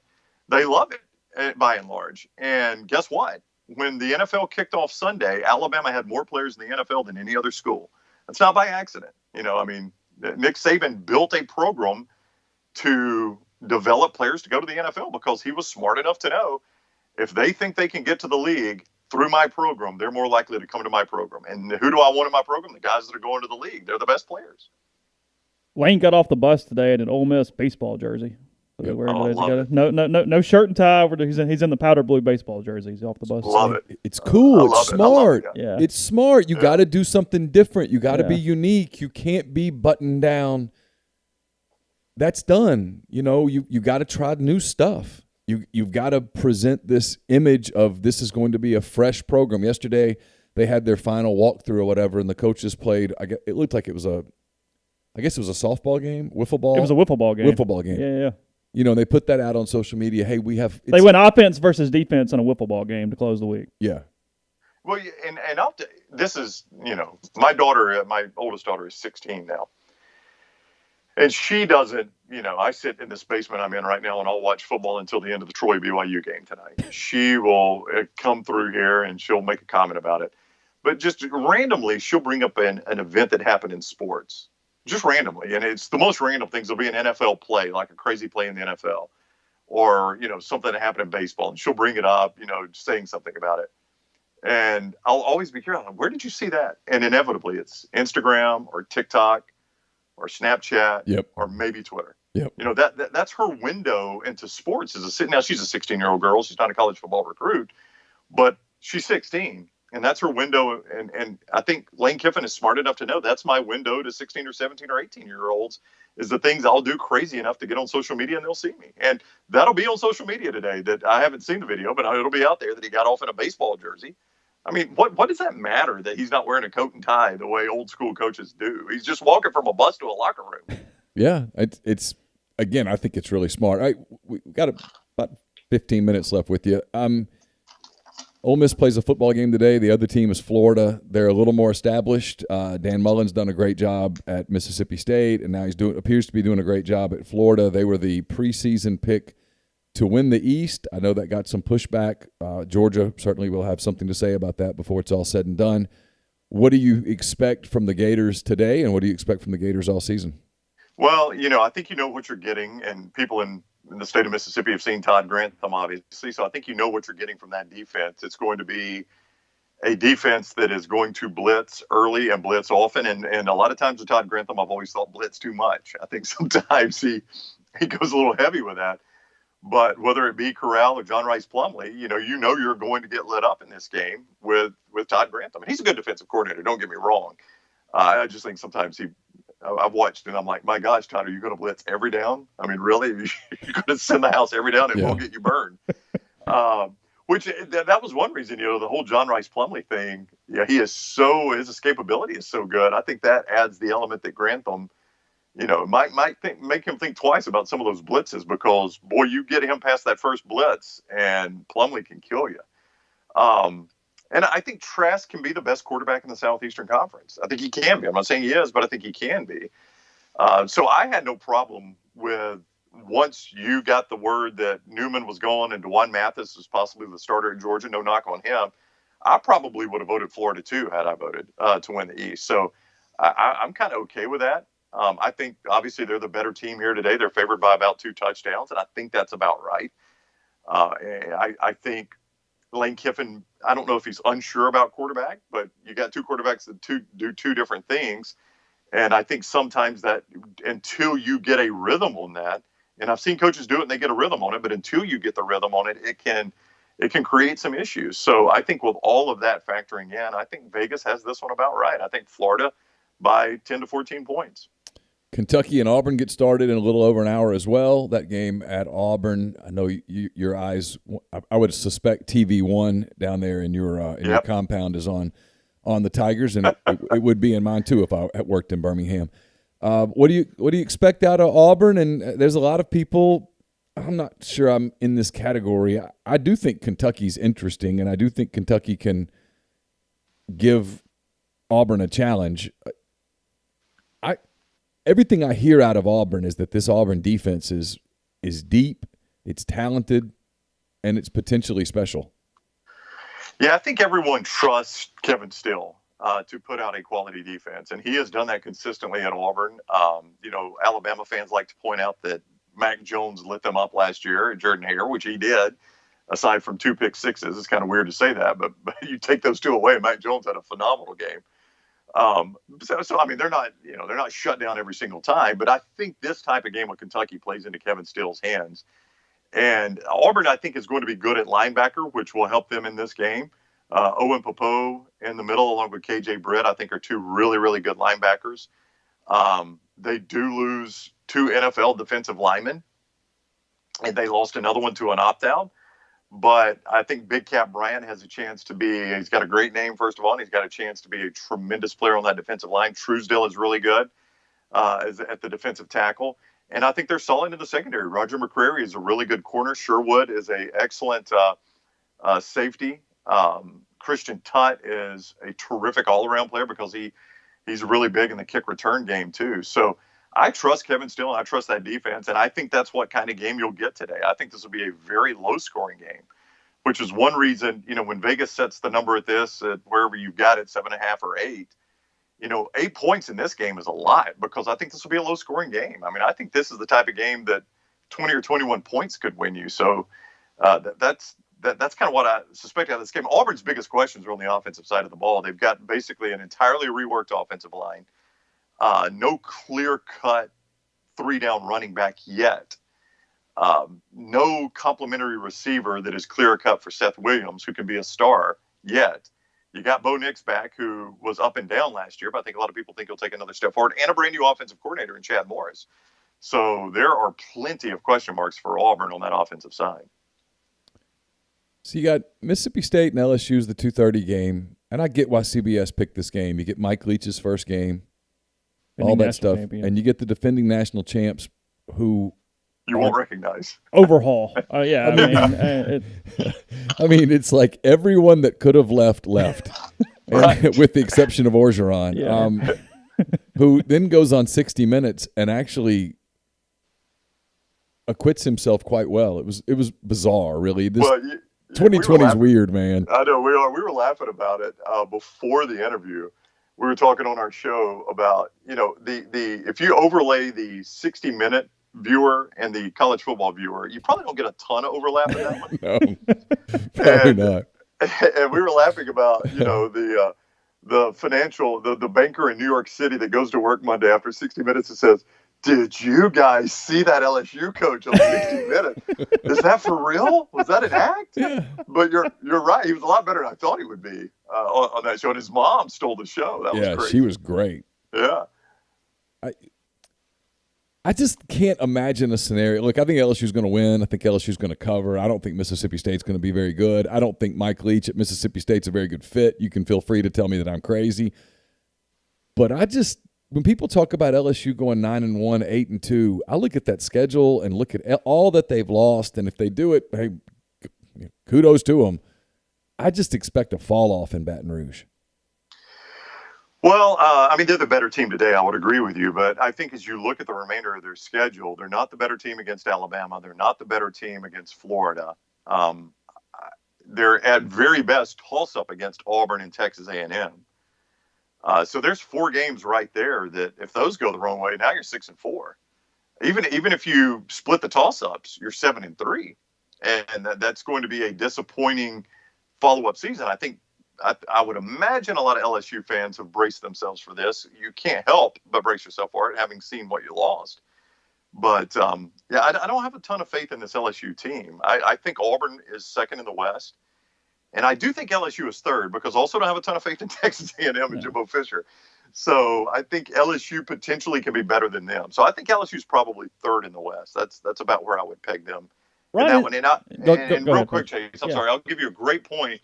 They love it by and large. And guess what? When the NFL kicked off Sunday, Alabama had more players in the NFL than any other school. That's not by accident. I mean, Nick Saban built a program to develop players to go to the NFL because he was smart enough to know if they think they can get to the league through my program, they're more likely to come to my program. And who do I want in my program? The guys that are going to the league. They're the best players. Lane got off the bus today in an Ole Miss baseball jersey. Yep. No shirt and tie over. He's in the powder blue baseball jersey. He's off the bus. Love it. It's cool. It's smart. Yeah. It's smart. You got to do something different. You got to be unique. You can't be buttoned down. That's done. You got to try new stuff. You've got to present this image of this is going to be a fresh program. Yesterday they had their final walkthrough or whatever, and the coaches played. It looked like it was a softball game, wiffle ball. It was a wiffle ball game. Wiffle ball game. Yeah. They put that out on social media. Hey, they went offense versus defense in a wiffle ball game to close the week. Yeah. Well, and this is, my oldest daughter is 16 now. And she doesn't, I sit in this basement I'm in right now and I'll watch football until the end of the Troy BYU game tonight. She will come through here and she'll make a comment about it. But just randomly, she'll bring up an event that happened in sports. Just randomly. And it's the most random things. There'll be an NFL play, like a crazy play in the NFL. Or, something that happened in baseball. And she'll bring it up, saying something about it. And I'll always be curious, where did you see that? And inevitably, it's Instagram or TikTok or Snapchat or maybe Twitter. Yep. That's her window into sports. Now, she's a 16-year-old girl. She's not a college football recruit. But she's 16. And that's her window. And I think Lane Kiffin is smart enough to know that's my window to 16 or 17 or 18-year-olds is the things I'll do crazy enough to get on social media and they'll see me. And that'll be on social media today. That I haven't seen the video, but it'll be out there that he got off in a baseball jersey. I mean, what does that matter that he's not wearing a coat and tie the way old school coaches do? He's just walking from a bus to a locker room. Yeah, it's again, I think it's really smart. We got about 15 minutes left with you. Ole Miss plays a football game today. The other team is Florida. They're a little more established. Dan Mullen's done a great job at Mississippi State, and now appears to be doing a great job at Florida. They were the preseason pick to win the East. I know that got some pushback. Georgia certainly will have something to say about that before it's all said and done. What do you expect from the Gators today, and what do you expect from the Gators all season? Well, I think you know what you're getting, and people in the state of Mississippi have seen Todd Grantham, obviously, so I think you know what you're getting from that defense. It's going to be a defense that is going to blitz early and blitz often, and a lot of times with Todd Grantham, I've always thought blitz too much. I think sometimes he goes a little heavy with that. But whether it be Corral or John Rice Plumlee, you know you're going to get lit up in this game with Todd Grantham. And he's a good defensive coordinator, don't get me wrong. I just think sometimes I've watched and I'm like, my gosh, Todd, are you going to blitz every down? I mean, really? You're going to send the house every down and won't get you burned. Which that was one reason, the whole John Rice Plumlee thing. Yeah, his escapability is so good. I think that adds the element that Grantham, might make him think twice about some of those blitzes because, boy, you get him past that first blitz and Plumlee can kill you. And I think Trask can be the best quarterback in the Southeastern Conference. I think he can be. I'm not saying he is, but I think he can be. So I had no problem with once you got the word that Newman was gone and DeJuan Mathis was possibly the starter at Georgia, no knock on him. I probably would have voted Florida too had I voted to win the East. So I'm kind of okay with that. I think obviously they're the better team here today. They're favored by about 2 touchdowns, and I think that's about right. I think Lane Kiffin, I don't know if he's unsure about quarterback, but you got 2 quarterbacks that do 2 different things. And I think sometimes that until you get a rhythm on that, and I've seen coaches do it and they get a rhythm on it, but until you get the rhythm on it, it can create some issues. So I think with all of that factoring in, I think Vegas has this one about right. I think Florida by 10 to 14 points. Kentucky and Auburn get started in a little over an hour as well. That game at Auburn, I know your eyes, I would suspect TV1 down there in your compound is on the Tigers, and it would be in mine too if I had worked in Birmingham. What do you expect out of Auburn? And there's a lot of people, I'm not sure I'm in this category. I do think Kentucky's interesting, and I do think Kentucky can give Auburn a challenge. Everything I hear out of Auburn is that this Auburn defense is deep, it's talented, and it's potentially special. Yeah, I think everyone trusts Kevin Steele to put out a quality defense, and he has done that consistently at Auburn. Alabama fans like to point out that Mac Jones lit them up last year at Jordan Hare, which he did, aside from 2 pick sixes. It's kind of weird to say that, but you take those 2 away, Mac Jones had a phenomenal game. So I mean, they're not shut down every single time, but I think this type of game with Kentucky plays into Kevin Steele's hands. And Auburn, I think, is going to be good at linebacker, which will help them in this game. Owen Popo in the middle, along with KJ Britt, I think are 2 really, really good linebackers. They do lose 2 NFL defensive linemen, and they lost another one to an opt-out. But I think Big Cat Bryant has a chance to be – he's got a great name, first of all, and he's got a chance to be a tremendous player on that defensive line. Truesdale is really good at the defensive tackle. And I think they're solid in the secondary. Roger McCreary is a really good corner. Sherwood is an excellent safety. Christian Tutt is a terrific all-around player because he's really big in the kick return game too. So I trust Kevin Steele, and I trust that defense, and I think that's what kind of game you'll get today. I think this will be a very low-scoring game, which is one reason, when Vegas sets the number at wherever you've got it, 7.5 or 8, 8 points in this game is a lot because I think this will be a low-scoring game. I mean, I think this is the type of game that 20 or 21 points could win you. So that's kind of what I suspect out of this game. Auburn's biggest questions are on the offensive side of the ball. They've got basically an entirely reworked offensive line. No clear-cut 3-down running back yet. No complimentary receiver that is clear-cut for Seth Williams, who can be a star yet. You got Bo Nix back, who was up and down last year, but I think a lot of people think he'll take another step forward, and a brand new offensive coordinator in Chad Morris. So there are plenty of question marks for Auburn on that offensive side. So you got Mississippi State and LSU's the 2:30 game, and I get why CBS picked this game. You get Mike Leach's first game, all that stuff, and you get the defending national champs who you won't recognize. Overhaul. I mean, it's like everyone that could have left, right. With the exception of Orgeron, who then goes on 60 Minutes and actually acquits himself quite well. It was bizarre, really. This Well, 2020 is weird, man. I know we were laughing about it before the interview. We were talking on our show about, the if you overlay the 60-minute viewer and the college football viewer, you probably don't get a ton of overlap in that one. No, probably not. And we were laughing about, the financial, the banker in New York City that goes to work Monday after 60 minutes and says, "Did you guys see that LSU coach on 60 Minutes? Is that for real? Was that an act?" Yeah. But you're right. He was a lot better than I thought he would be on that show. And his mom stole the show. That was great. She was great. Yeah. I just can't imagine a scenario. Look, I think LSU's going to win. I think LSU's going to cover. I don't think Mississippi State's going to be very good. I don't think Mike Leach at Mississippi State's a very good fit. You can feel free to tell me that I'm crazy. But when people talk about LSU going 9-1, 8-2, I look at that schedule and look at all that they've lost, and if they do it, hey, kudos to them. I just expect a fall off in Baton Rouge. Well, they're the better team today. I would agree with you. But I think as you look at the remainder of their schedule, they're not the better team against Alabama. They're not the better team against Florida. They're at very best toss-up against Auburn and Texas A&M. So there's 4 games right there that if those go the wrong way, now you're 6-4. Even if you split the toss-ups, you're 7-3, and that's going to be a disappointing follow-up season. I think I would imagine a lot of LSU fans have braced themselves for this. You can't help but brace yourself for it, having seen what you lost. But I don't have a ton of faith in this LSU team. I think Auburn is second in the West. And I do think LSU is third because I also don't have a ton of faith in Texas A&M and Jimbo Fisher. So I think LSU potentially can be better than them. So I think LSU is probably third in the West. That's about where I would peg them. Right. In that one. And real ahead, quick, Chase, I'm sorry. I'll give you a great point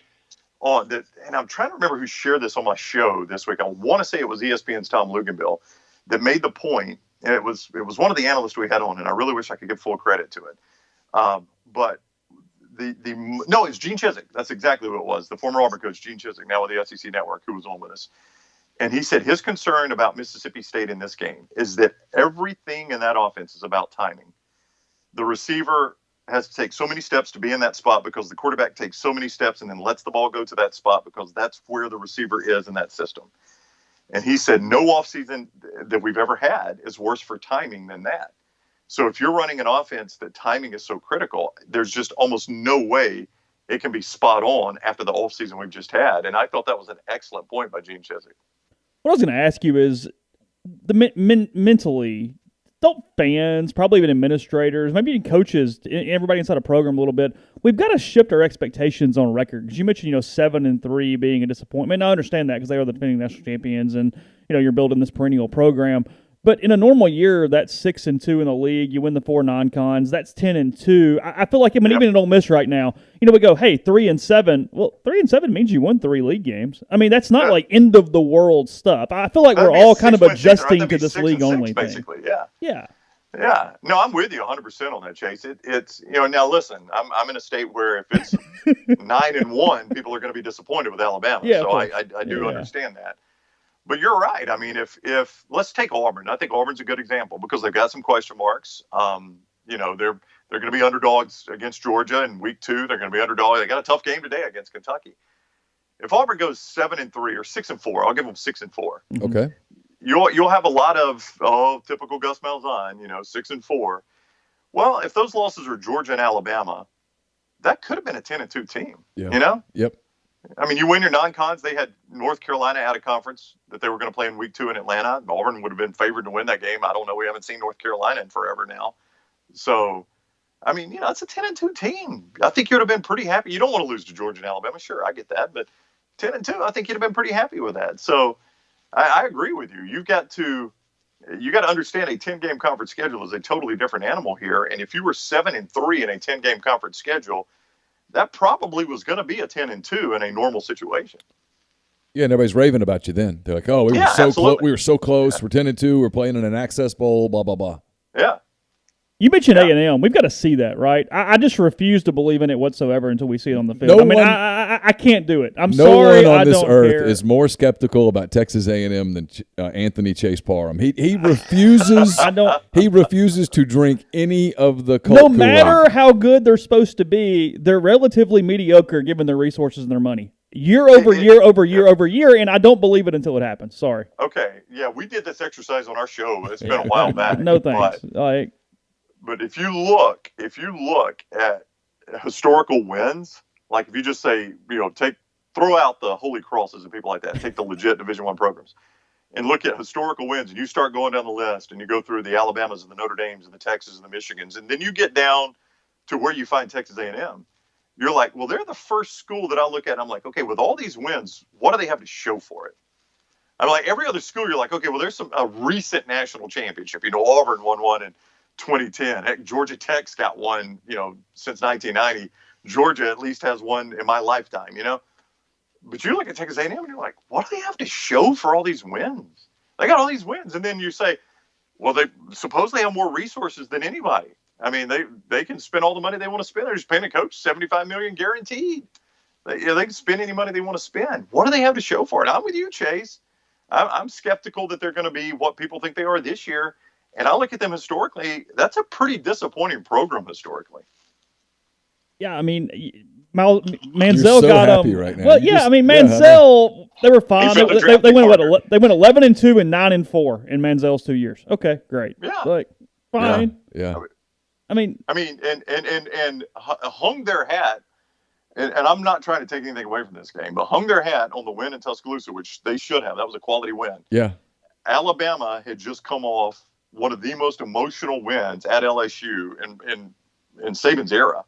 on that. And I'm trying to remember who shared this on my show this week. I want to say it was ESPN's Tom Luginbill that made the point. And it was one of the analysts we had on, and I really wish I could give full credit to it. But no, it's Gene Chizik. That's exactly what it was. The former Auburn coach, Gene Chizik, now with the SEC Network, who was on with us. And he said his concern about Mississippi State in this game is that everything in that offense is about timing. The receiver has to take so many steps to be in that spot because the quarterback takes so many steps and then lets the ball go to that spot because that's where the receiver is in that system. And he said no offseason that we've ever had is worse for timing than that. So if you're running an offense that timing is so critical, there's just almost no way it can be spot on after the offseason we've just had. And I thought that was an excellent point by Gene Chizik. What I was going to ask you is, mentally, don't fans, probably even administrators, maybe even coaches, everybody inside a program a little bit, we've got to shift our expectations on record. Because you mentioned, 7-3 being a disappointment. I understand that because they are the defending national champions, and you're building this perennial program. But in a normal year, that's 6-2 in the league. You win the 4 non-cons. That's 10-2. I feel like even in Ole Miss right now, we go, hey, 3-7. Well, 3-7 means you won 3 league games. I mean, that's not like end of the world stuff. I feel like we're all kind of adjusting to this league only thing. Basically, yeah. Yeah. Yeah. No, I'm with you 100% on that, Chase. It's now listen, I'm in a state where if it's 9-1, people are going to be disappointed with Alabama. Yeah, so I do understand that. But you're right. I mean, if let's take Auburn. I think Auburn's a good example because they've got some question marks. They're going to be underdogs against Georgia in week 2. They're going to be underdogs. They got a tough game today against Kentucky. If Auburn goes 7-3 or 6-4, I'll give them 6-4. Okay. You'll have a lot of typical Gus Malzahn, 6-4. Well, if those losses are Georgia and Alabama, that could have been a 10-2 team. Yeah. Yep. I mean, you win your non-cons. They had North Carolina out of conference that they were going to play in week 2 in Atlanta. Auburn would have been favored to win that game. I don't know. We haven't seen North Carolina in forever now. So, I mean, it's a 10-2 team. I think you would have been pretty happy. You don't want to lose to Georgia and Alabama. Sure, I get that. But 10-2, I think you'd have been pretty happy with that. So, I agree with you. You got to understand a 10-game conference schedule is a totally different animal here. And if you were 7-3 in a 10-game conference schedule, that probably was going to be a 10-2 in a normal situation. Yeah, and everybody's raving about you then. They're like, "Oh, we were so close. We were so close. We're 10-2. We're playing in an Access Bowl. Blah blah blah." Yeah, You mentioned Yeah. A&M. We've got to see that, right? I just refuse to believe in it whatsoever until we see it on the field. No I mean, one- I can't do it. I'm No sorry. one on I this don't earth care. is more skeptical about Texas A&M than Anthony Chase Parham. He refuses. I don't. He refuses to drink any of the Colt No Kool-Aid. matter how good they're supposed to be, they're relatively mediocre given their resources and their money. Year over year over year over year, and I don't believe it until it happens. Sorry. Okay. Yeah, we did this exercise on our show. It's been a while back. No thanks. But if you look at historical wins, like if you just say, throw out the Holy Crosses and people like that, take the legit Division I programs, and look at historical wins, and you start going down the list, and you go through the Alabamas and the Notre Dames and the Texas and the Michigans, and then you get down to where you find Texas A&M. You're like, well, they're the first school that I look at. And I'm like, okay, with all these wins, what do they have to show for it? I'm like, every other school, you're like, okay, well, there's a recent national championship. Auburn won one in 2010. Heck, Georgia Tech's got one, since 1990. Georgia at least has one in my lifetime, But you look at Texas A&M and you're like, what do they have to show for all these wins? They got all these wins. And then you say, well, they supposedly have more resources than anybody. I mean, they can spend all the money they want to spend. They're just paying a coach $75 million guaranteed. They can spend any money they want to spend. What do they have to show for it? I'm with you, Chase. I'm skeptical that they're going to be what people think they are this year. And I look at them historically. That's a pretty disappointing program historically. Yeah, I mean, Manziel You're so got happy right now. Well, You yeah, just- I mean, yeah, I know. Manziel, they were fine. He's got the They draft went partner. what? They went 11-2 and 9-4 in Manziel's 2 years. Okay, great. Yeah. Like, fine. Yeah. I mean, and hung their hat. And I'm not trying to take anything away from this game, but hung their hat on the win in Tuscaloosa, which they should have. That was a quality win. Yeah. Alabama had just come off one of the most emotional wins at LSU in Saban's era,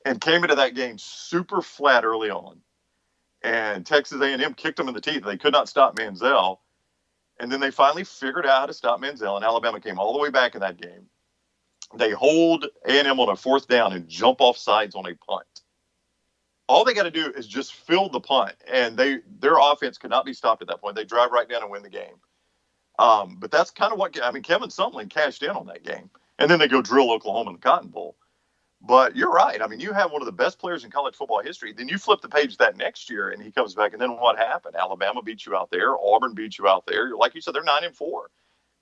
and came into that game super flat early on. And Texas A&M kicked them in the teeth. They could not stop Manziel. And then they finally figured out how to stop Manziel, and Alabama came all the way back in that game. They hold A&M on a fourth down and jump off sides on a punt. All they got to do is just fill the punt, and their offense could not be stopped at that point. They drive right down and win the game. But that's kind of Kevin Sumlin cashed in on that game. And then they go drill Oklahoma in the Cotton Bowl. But you're right. I mean, you have one of the best players in college football history. Then you flip the page that next year, and he comes back, and then what happened? Alabama beat you out there. Auburn beat you out there. Like you said, they're 9-4.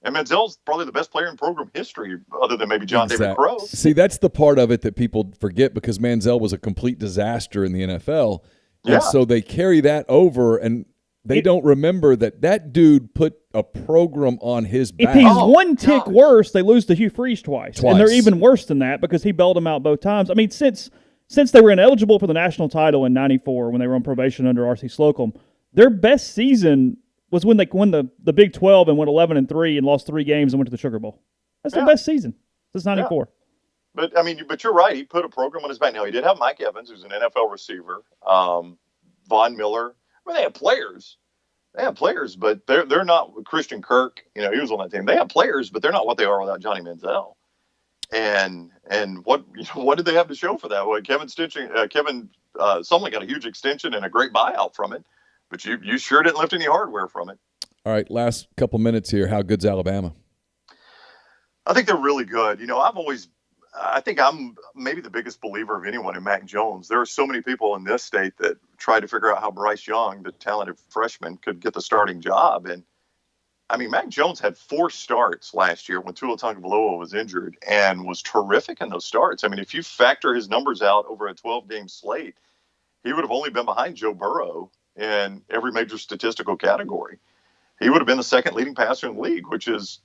And Manziel's probably the best player in program history, other than maybe John David Crow. See, that's the part of it that people forget, because Manziel was a complete disaster in the NFL. And Yeah. so they carry that over, and they don't remember that dude put a program on his if back. he's Oh, one tick gosh. worse, they lose to Hugh Freeze twice. And they're Twice. even worse than that because he bailed them out both times. I mean, since they were ineligible for the national title in 94 when they were on probation under R.C. Slocum, their best season was when they won the Big 12 and went 11-3 and lost 3 games and went to the Sugar Bowl. That's their Yeah. best season since 94. But you're right. He put a program on his back. Now he did have Mike Evans, who's an NFL receiver. Von Miller. I mean, they have players. But they're not Christian Kirk. He was on that team. They have players, but they're not what they are without Johnny Manziel. And what did they have to show for that? Well, Kevin Sumlin got a huge extension and a great buyout from it. But you sure didn't lift any hardware from it. All right, last couple minutes here. How good's Alabama? I think they're really good. I think I'm maybe the biggest believer of anyone in Mac Jones. There are so many people in this state that try to figure out how Bryce Young, the talented freshman, could get the starting job. And Mac Jones had 4 starts last year when Tua Tagovailoa was injured and was terrific in those starts. If you factor his numbers out over a 12-game slate, he would have only been behind Joe Burrow in every major statistical category. He would have been the second leading passer in the league, which is,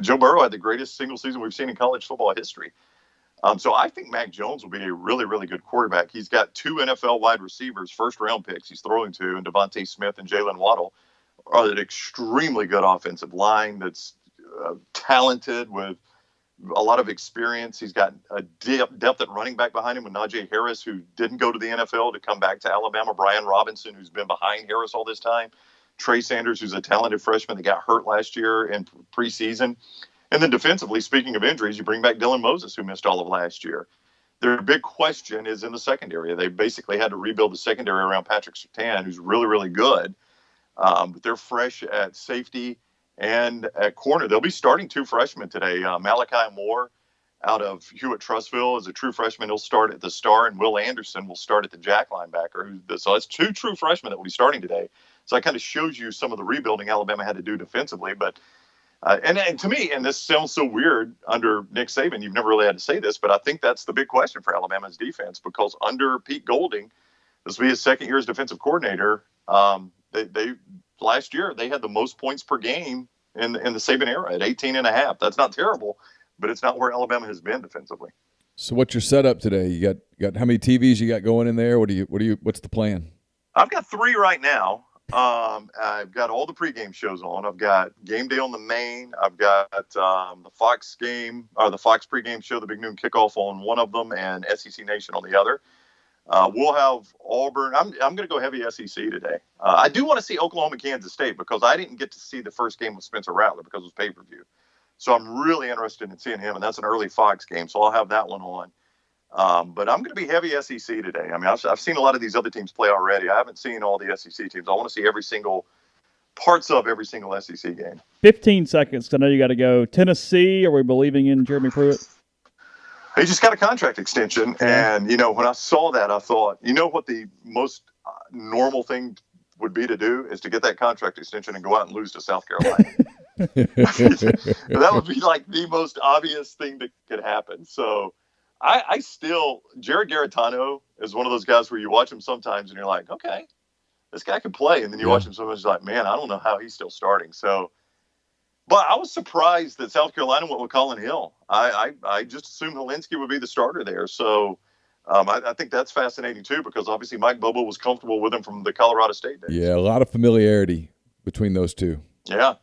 Joe Burrow had the greatest single season we've seen in college football history. So I think Mac Jones will be a really, really good quarterback. He's got 2 NFL wide receivers, first-round picks he's throwing to, and Devontae Smith and Jalen Waddle are an extremely good offensive line that's talented with a lot of experience. He's got a depth at running back behind him with Najee Harris, who didn't go to the NFL to come back to Alabama. Brian Robinson, who's been behind Harris all this time. Trey Sanders, who's a talented freshman that got hurt last year in preseason. And then defensively, speaking of injuries, you bring back Dylan Moses, who missed all of last year. Their big question is in the secondary. They basically had to rebuild the secondary around Patrick Surtain, who's really, really good. But they're fresh at safety, And at corner, they'll be starting 2 freshmen today. Malachi Moore out of Hewitt-Trussville is a true freshman. He'll start at the star, and Will Anderson will start at the jack linebacker. So that's 2 true freshmen that will be starting today. So that kind of shows you some of the rebuilding Alabama had to do defensively. But and to me, and this sounds so weird under Nick Saban, you've never really had to say this, but I think that's the big question for Alabama's defense, because under Pete Golding, this will be his second year as defensive coordinator. They last year they had the most points per game in the Saban era at 18.5. That's not terrible, but it's not where Alabama has been defensively. So what's your setup today? You got how many TVs you got going in there? What's the plan? I've got 3 right now. I've got all the pregame shows on. I've got Game Day on the main. I've got the Fox pregame show, the Big Noon Kickoff on one of them, and SEC Nation on the other. We'll have Auburn. I'm going to go heavy SEC today. I do want to see Oklahoma, Kansas State, because I didn't get to see the first game with Spencer Rattler because it was pay-per-view. So I'm really interested in seeing him, and that's an early Fox game, so I'll have that one on. But I'm going to be heavy SEC today. I mean, I've seen a lot of these other teams play already. I haven't seen all the SEC teams. I want to see parts of every single SEC game. 15 seconds, because I know you got to go. Tennessee, are we believing in Jeremy Pruitt? He just got a contract extension, and, when I saw that, I thought, what the most normal thing would be to do is to get that contract extension and go out and lose to South Carolina. That would be like the most obvious thing that could happen. So I still, Jared Garantano is one of those guys where you watch him sometimes and you're like, okay, this guy can play. And then you watch him sometimes, you're like, man, I don't know how he's still starting. So, but I was surprised that South Carolina went with Colin Hill. I just assumed Helinski would be the starter there. So I think that's fascinating too, because obviously Mike Bobo was comfortable with him from the Colorado State days. Yeah, a lot of familiarity between those two. Yeah.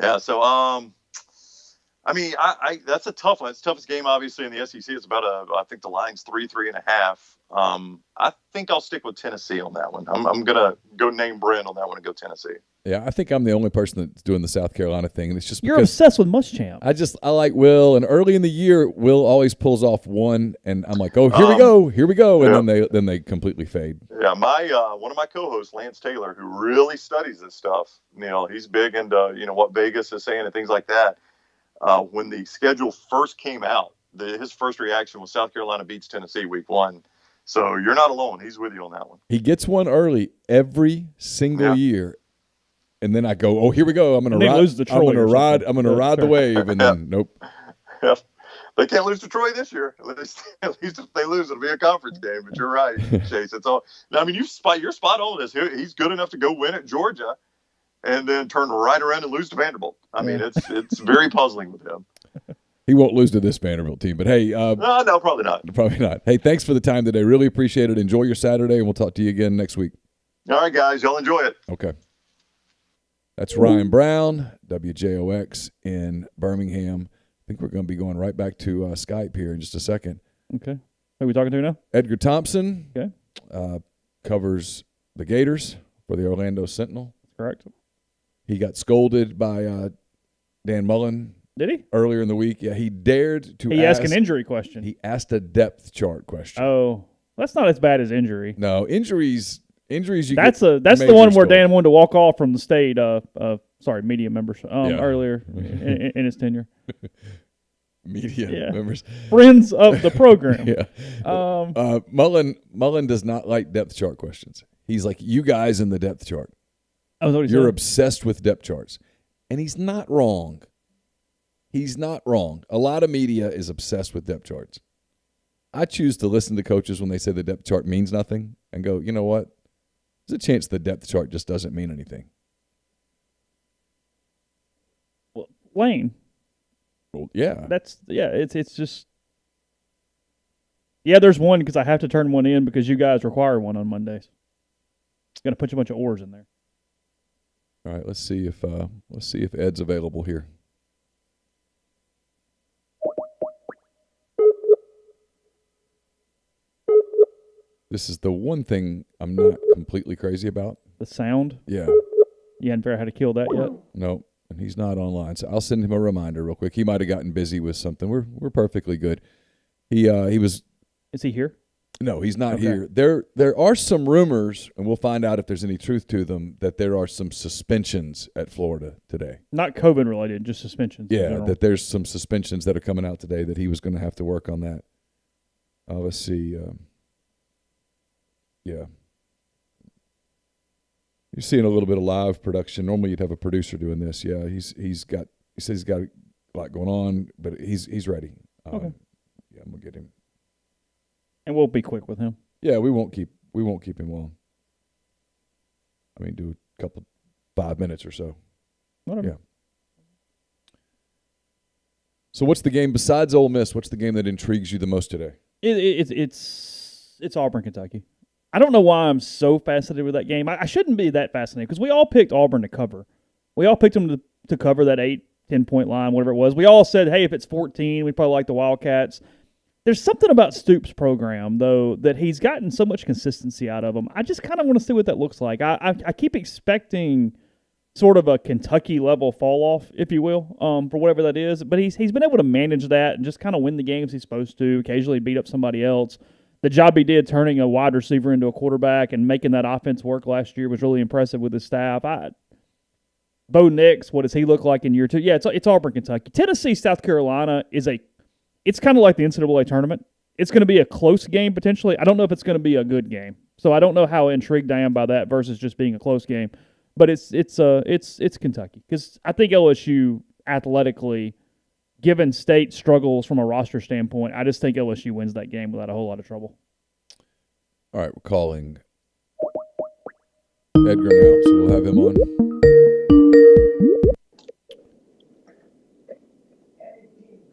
Yeah. So, I mean, that's a tough one. It's the toughest game, obviously, in the SEC. It's about I think the line's 3.5. I think I'll stick with Tennessee on that one. I'm going to go name Brent on that one and go Tennessee. Yeah, I think I'm the only person that's doing the South Carolina thing, and it's just You're because obsessed with Muschamp. I like Will, and early in the year, Will always pulls off one, and I'm like, oh, here we go, and then they completely fade. Yeah, one of my co-hosts, Lance Taylor, who really studies this stuff, Neal, he's big into what Vegas is saying and things like that. When the schedule first came out, his first reaction was South Carolina beats Tennessee week 1. So you're not alone. He's with you on that one. He gets one early every single year. And then I go, oh, here we go. I'm going to ride. I'm going to ride the wave, and then nope. Yeah. They can't lose to Troy this year. At least if they lose, it'll be a conference game. But you're right, Chase. It's all. I mean, you're spot on this. He's good enough to go win at Georgia, and then turn right around and lose to Vanderbilt. I mean, it's very puzzling with him. He won't lose to this Vanderbilt team, but hey, no, probably not. Probably not. Hey, thanks for the time today. Really appreciate it. Enjoy your Saturday, and we'll talk to you again next week. All right, guys, y'all enjoy it. Okay. That's Ryan Brown, WJOX in Birmingham. I think we're going to be going right back to Skype here in just a second. Okay. Who are we talking to now? Edgar Thompson. Okay. Covers the Gators for the Orlando Sentinel. Correct. He got scolded by Dan Mullen. Did he? Earlier in the week. Yeah, he dared to ask an injury question. He asked a depth chart question. Oh, that's not as bad as injury. No, injuries you that's the one where Dan wanted to walk off from the state media members earlier in his tenure. Media members. Friends of the program. Mullen does not like depth chart questions. He's like, you guys in the depth chart. You're obsessed with depth charts. And he's not wrong. He's not wrong. A lot of media is obsessed with depth charts. I choose to listen to coaches when they say the depth chart means nothing and go, you know what? There's a chance the depth chart just doesn't mean anything. Well, Lane. Well, yeah. It's just there's one because I have to turn one in because you guys require one on Mondays. Going to put a bunch of oars in there. All right, let's see if Ed's available here. This is the one thing I'm not completely crazy about. The sound? Yeah. You hadn't figured out how to kill that yet? No, and he's not online. So I'll send him a reminder real quick. He might have gotten busy with something. We're perfectly good. He was. Is he here? No, he's not Okay. here. There are some rumors, and we'll find out if there's any truth to them, that there are some suspensions at Florida today. Not COVID related, just suspensions. in Yeah, general. that there's some suspensions that are coming out today that he was going to have to work on that. Let's see. Yeah. You're seeing a little bit of live production. Normally you'd have a producer doing this. Yeah, he says he's got a lot going on, but he's ready. Okay. Yeah, I'm gonna get him. And we'll be quick with him. Yeah, we won't keep him long. I mean, do a couple 5 minutes or so. Whatever. Yeah. So what's the game besides Ole Miss? What's the game that intrigues you the most today? It's Auburn, Kentucky. I don't know why I'm so fascinated with that game. I shouldn't be that fascinated because we all picked Auburn to cover. We all picked them to cover that 8-10 point line, whatever it was. We all said, hey, if it's 14, we probably like the Wildcats. There's something about Stoops' program, though, that he's gotten so much consistency out of them. I just kind of want to see what that looks like. I keep expecting sort of a Kentucky-level fall-off, if you will, for whatever that is. But he's been able to manage that and just kind of win the games he's supposed to, occasionally beat up somebody else. The job he did turning a wide receiver into a quarterback and making that offense work last year was really impressive with his staff. Bo Nix, what does he look like in year two? Yeah, it's Auburn, Kentucky. Tennessee, South Carolina it's kind of like the NCAA tournament. It's going to be a close game potentially. I don't know if it's going to be a good game. So I don't know how intrigued I am by that versus just being a close game. But it's Kentucky because I think LSU athletically, given State struggles from a roster standpoint, I just think LSU wins that game without a whole lot of trouble. All right, we're calling Edgar now, so we'll have him on.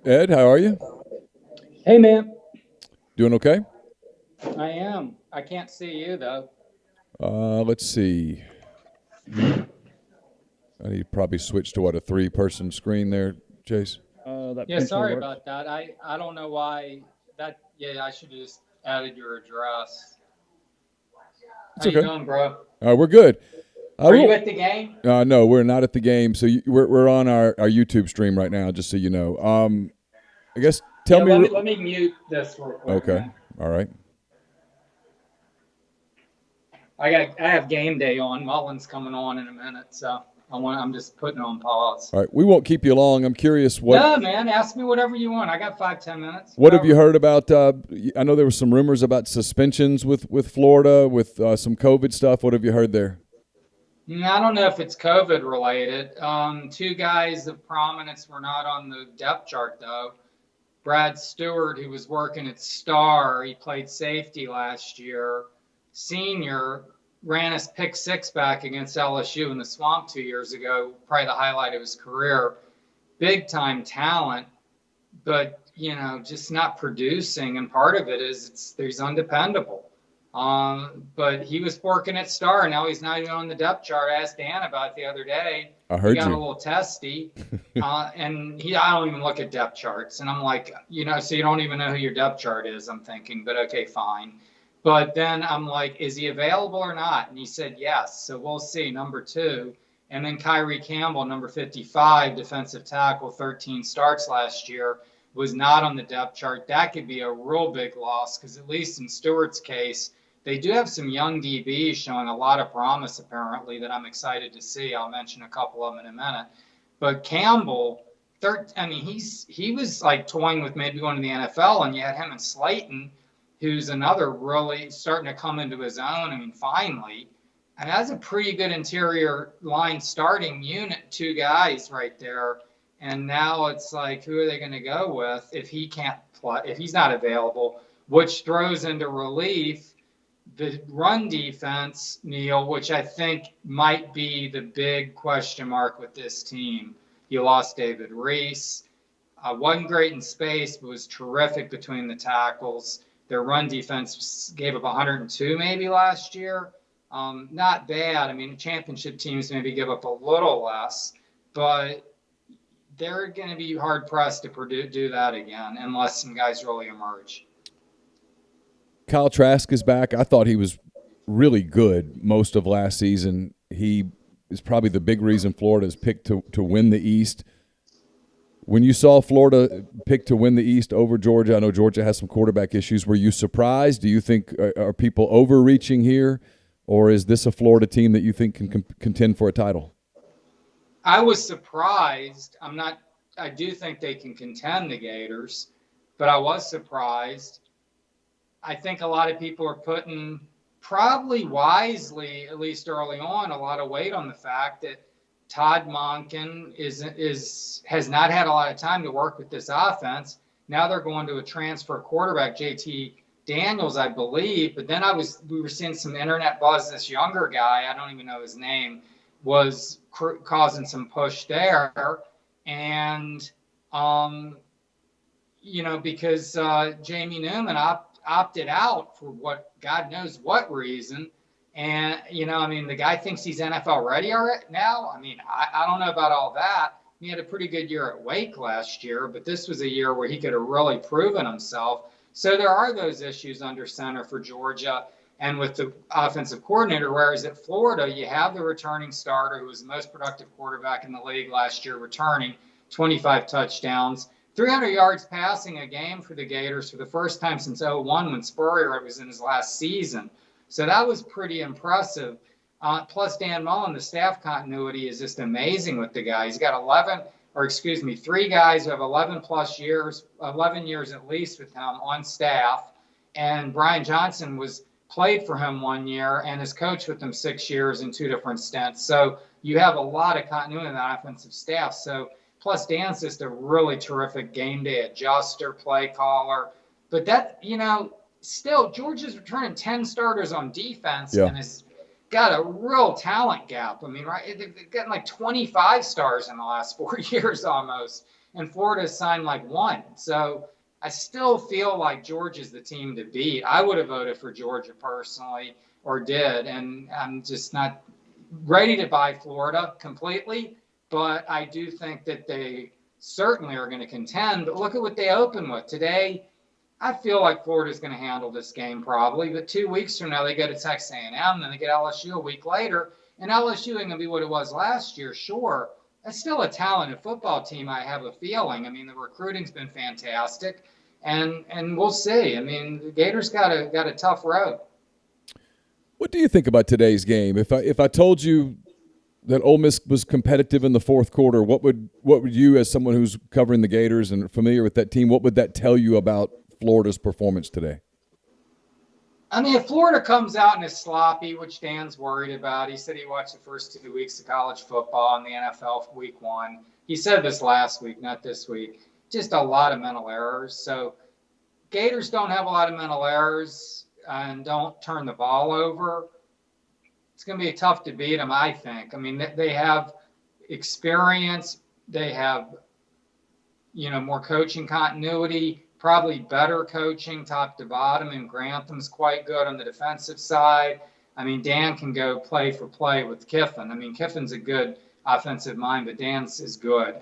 Ed, how are you? Hey, man. Doing okay? I am. I can't see you, though. Let's see. I need to probably switch to a 3-person screen there, Chase. Yeah, sorry about that. I don't know why that. Yeah, I should have just added your address. It's How okay. you doing, bro? We're good. Are you at the game? No, we're not at the game. So we're on our YouTube stream right now, just so you know. I guess tell me. Let me mute this real quick. Okay. Man. All right. I have game day on. Mullen's coming on in a minute, so I'm just putting it on pause. All right. We won't keep you long. I'm curious what. No, man. Ask me whatever you want. I got 5-10 minutes. What have you heard about? I know there were some rumors about suspensions with Florida with some COVID stuff. What have you heard there? I don't know if it's COVID related. 2 guys of prominence were not on the depth chart, though. Brad Stewart, who was working at Star, he played safety last year. Senior, ran his pick 6 back against LSU in the Swamp 2 years ago, probably the highlight of his career. Big time talent, but just not producing. And part of it is he's undependable. But he was working at Star, and now he's not even on the depth chart. I asked Dan about it the other day. I heard he got you. a little testy, and I don't even look at depth charts. And I'm like, so you don't even know who your depth chart is. I'm thinking, but okay, fine. But then I'm like, is he available or not? And he said yes. So we'll see. Number 2. And then Kyrie Campbell, number 55, defensive tackle, 13 starts last year, was not on the depth chart. That could be a real big loss because at least in Stewart's case, they do have some young DBs showing a lot of promise, apparently, that I'm excited to see. I'll mention a couple of them in a minute. But Campbell, he was like toying with maybe going to the NFL, and you had him and Slayton, who's another really starting to come into his own. Finally. And that's a pretty good interior line starting unit, 2 guys right there. And now it's like, who are they going to go with if he can't play, if he's not available, which throws into relief the run defense, Neal, which I think might be the big question mark with this team. You lost David Reese. Wasn't great in space, but was terrific between the tackles. Their run defense gave up 102 maybe last year. Not bad. Championship teams maybe give up a little less, but they're going to be hard-pressed to do that again unless some guys really emerge. Kyle Trask is back. I thought he was really good most of last season. He is probably the big reason Florida is picked to win the East. When you saw Florida pick to win the East over Georgia, I know Georgia has some quarterback issues. Were you surprised? Do you think are people overreaching here, or is this a Florida team that you think can contend for a title? I was surprised. I do think they can contend, the Gators, but I was surprised. I think a lot of people are putting, probably wisely, at least early on, a lot of weight on the fact that Todd Monken has not had a lot of time to work with this offense. Now they're going to a transfer quarterback, JT Daniels, I believe. But then we were seeing some internet buzz. This younger guy, I don't even know his name, was causing some push there. And, because Jamie Newman opted out for what God knows what reason. And, the guy thinks he's NFL ready now. I don't know about all that. He had a pretty good year at Wake last year, but this was a year where he could have really proven himself. So there are those issues under center for Georgia and with the offensive coordinator, whereas at Florida, you have the returning starter who was the most productive quarterback in the league last year, returning 25 touchdowns, 300 yards passing a game for the Gators for the first time since 2001 when Spurrier was in his last season. So that was pretty impressive. Plus Dan Mullen, the staff continuity is just amazing with the guy. He's got 3 guys who have 11 years at least with him on staff. And Brian Johnson played for him 1 year and has coached with him 6 years in 2 different stints. So you have a lot of continuity in the offensive staff. So plus Dan's just a really terrific game day adjuster, play caller. But that, still, Georgia's returning 10 starters on defense and has got a real talent gap. Right? They've gotten like 25 stars in the last 4 years almost, and Florida's signed like 1. So I still feel like Georgia's the team to beat. I would have voted for Georgia personally, or did, and I'm just not ready to buy Florida completely, but I do think that they certainly are going to contend. But look at what they open with today. I feel like Florida's going to handle this game probably, but 2 weeks from now they go to Texas A&M, then they get LSU a week later, and LSU ain't going to be what it was last year, sure. It's still a talented football team, I have a feeling. The recruiting's been fantastic, and we'll see. The Gators got a tough road. What do you think about today's game? If I told you that Ole Miss was competitive in the fourth quarter, what would you, as someone who's covering the Gators and familiar with that team, what would that tell you about Florida's performance today? If Florida comes out and is sloppy, which Dan's worried about, he said he watched the first 2 weeks of college football in the NFL week 1. He said this last week, not this week. Just a lot of mental errors. So Gators don't have a lot of mental errors and don't turn the ball over. It's going to be tough to beat them, I think. They have experience. They have, more coaching continuity. Probably better coaching top to bottom, and Grantham's quite good on the defensive side. Dan can go play for play with Kiffin. Kiffin's a good offensive mind, but Dan's as good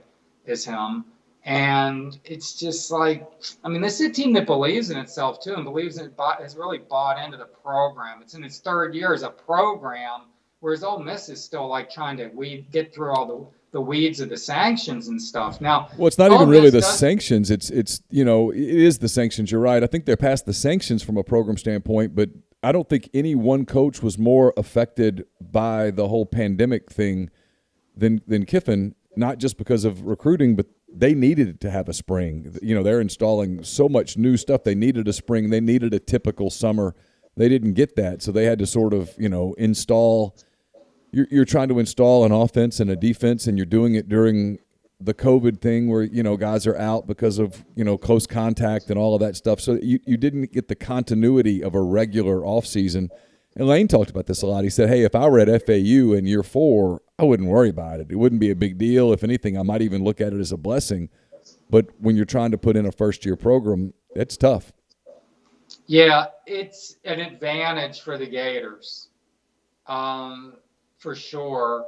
as him. And it's just like, this is a team that believes in itself too, and believes in it, has really bought into the program. It's in its 3rd year as a program, whereas Ole Miss is still like trying to get through all the weeds of the sanctions and stuff. Now, well, it's not even really the sanctions. It is the sanctions. You're right. I think they're past the sanctions from a program standpoint, but I don't think any one coach was more affected by the whole pandemic thing than Kiffin, not just because of recruiting, but they needed to have a spring. They're installing so much new stuff. They needed a spring. They needed a typical summer. They didn't get that, so they had to sort of, install – you're trying to install an offense and a defense, and you're doing it during the COVID thing where, guys are out because of, close contact and all of that stuff. So you didn't get the continuity of a regular offseason. And Lane talked about this a lot. He said, hey, if I were at FAU in year 4, I wouldn't worry about it. It wouldn't be a big deal. If anything, I might even look at it as a blessing. But when you're trying to put in a first-year program, it's tough. Yeah, it's an advantage for the Gators. For sure.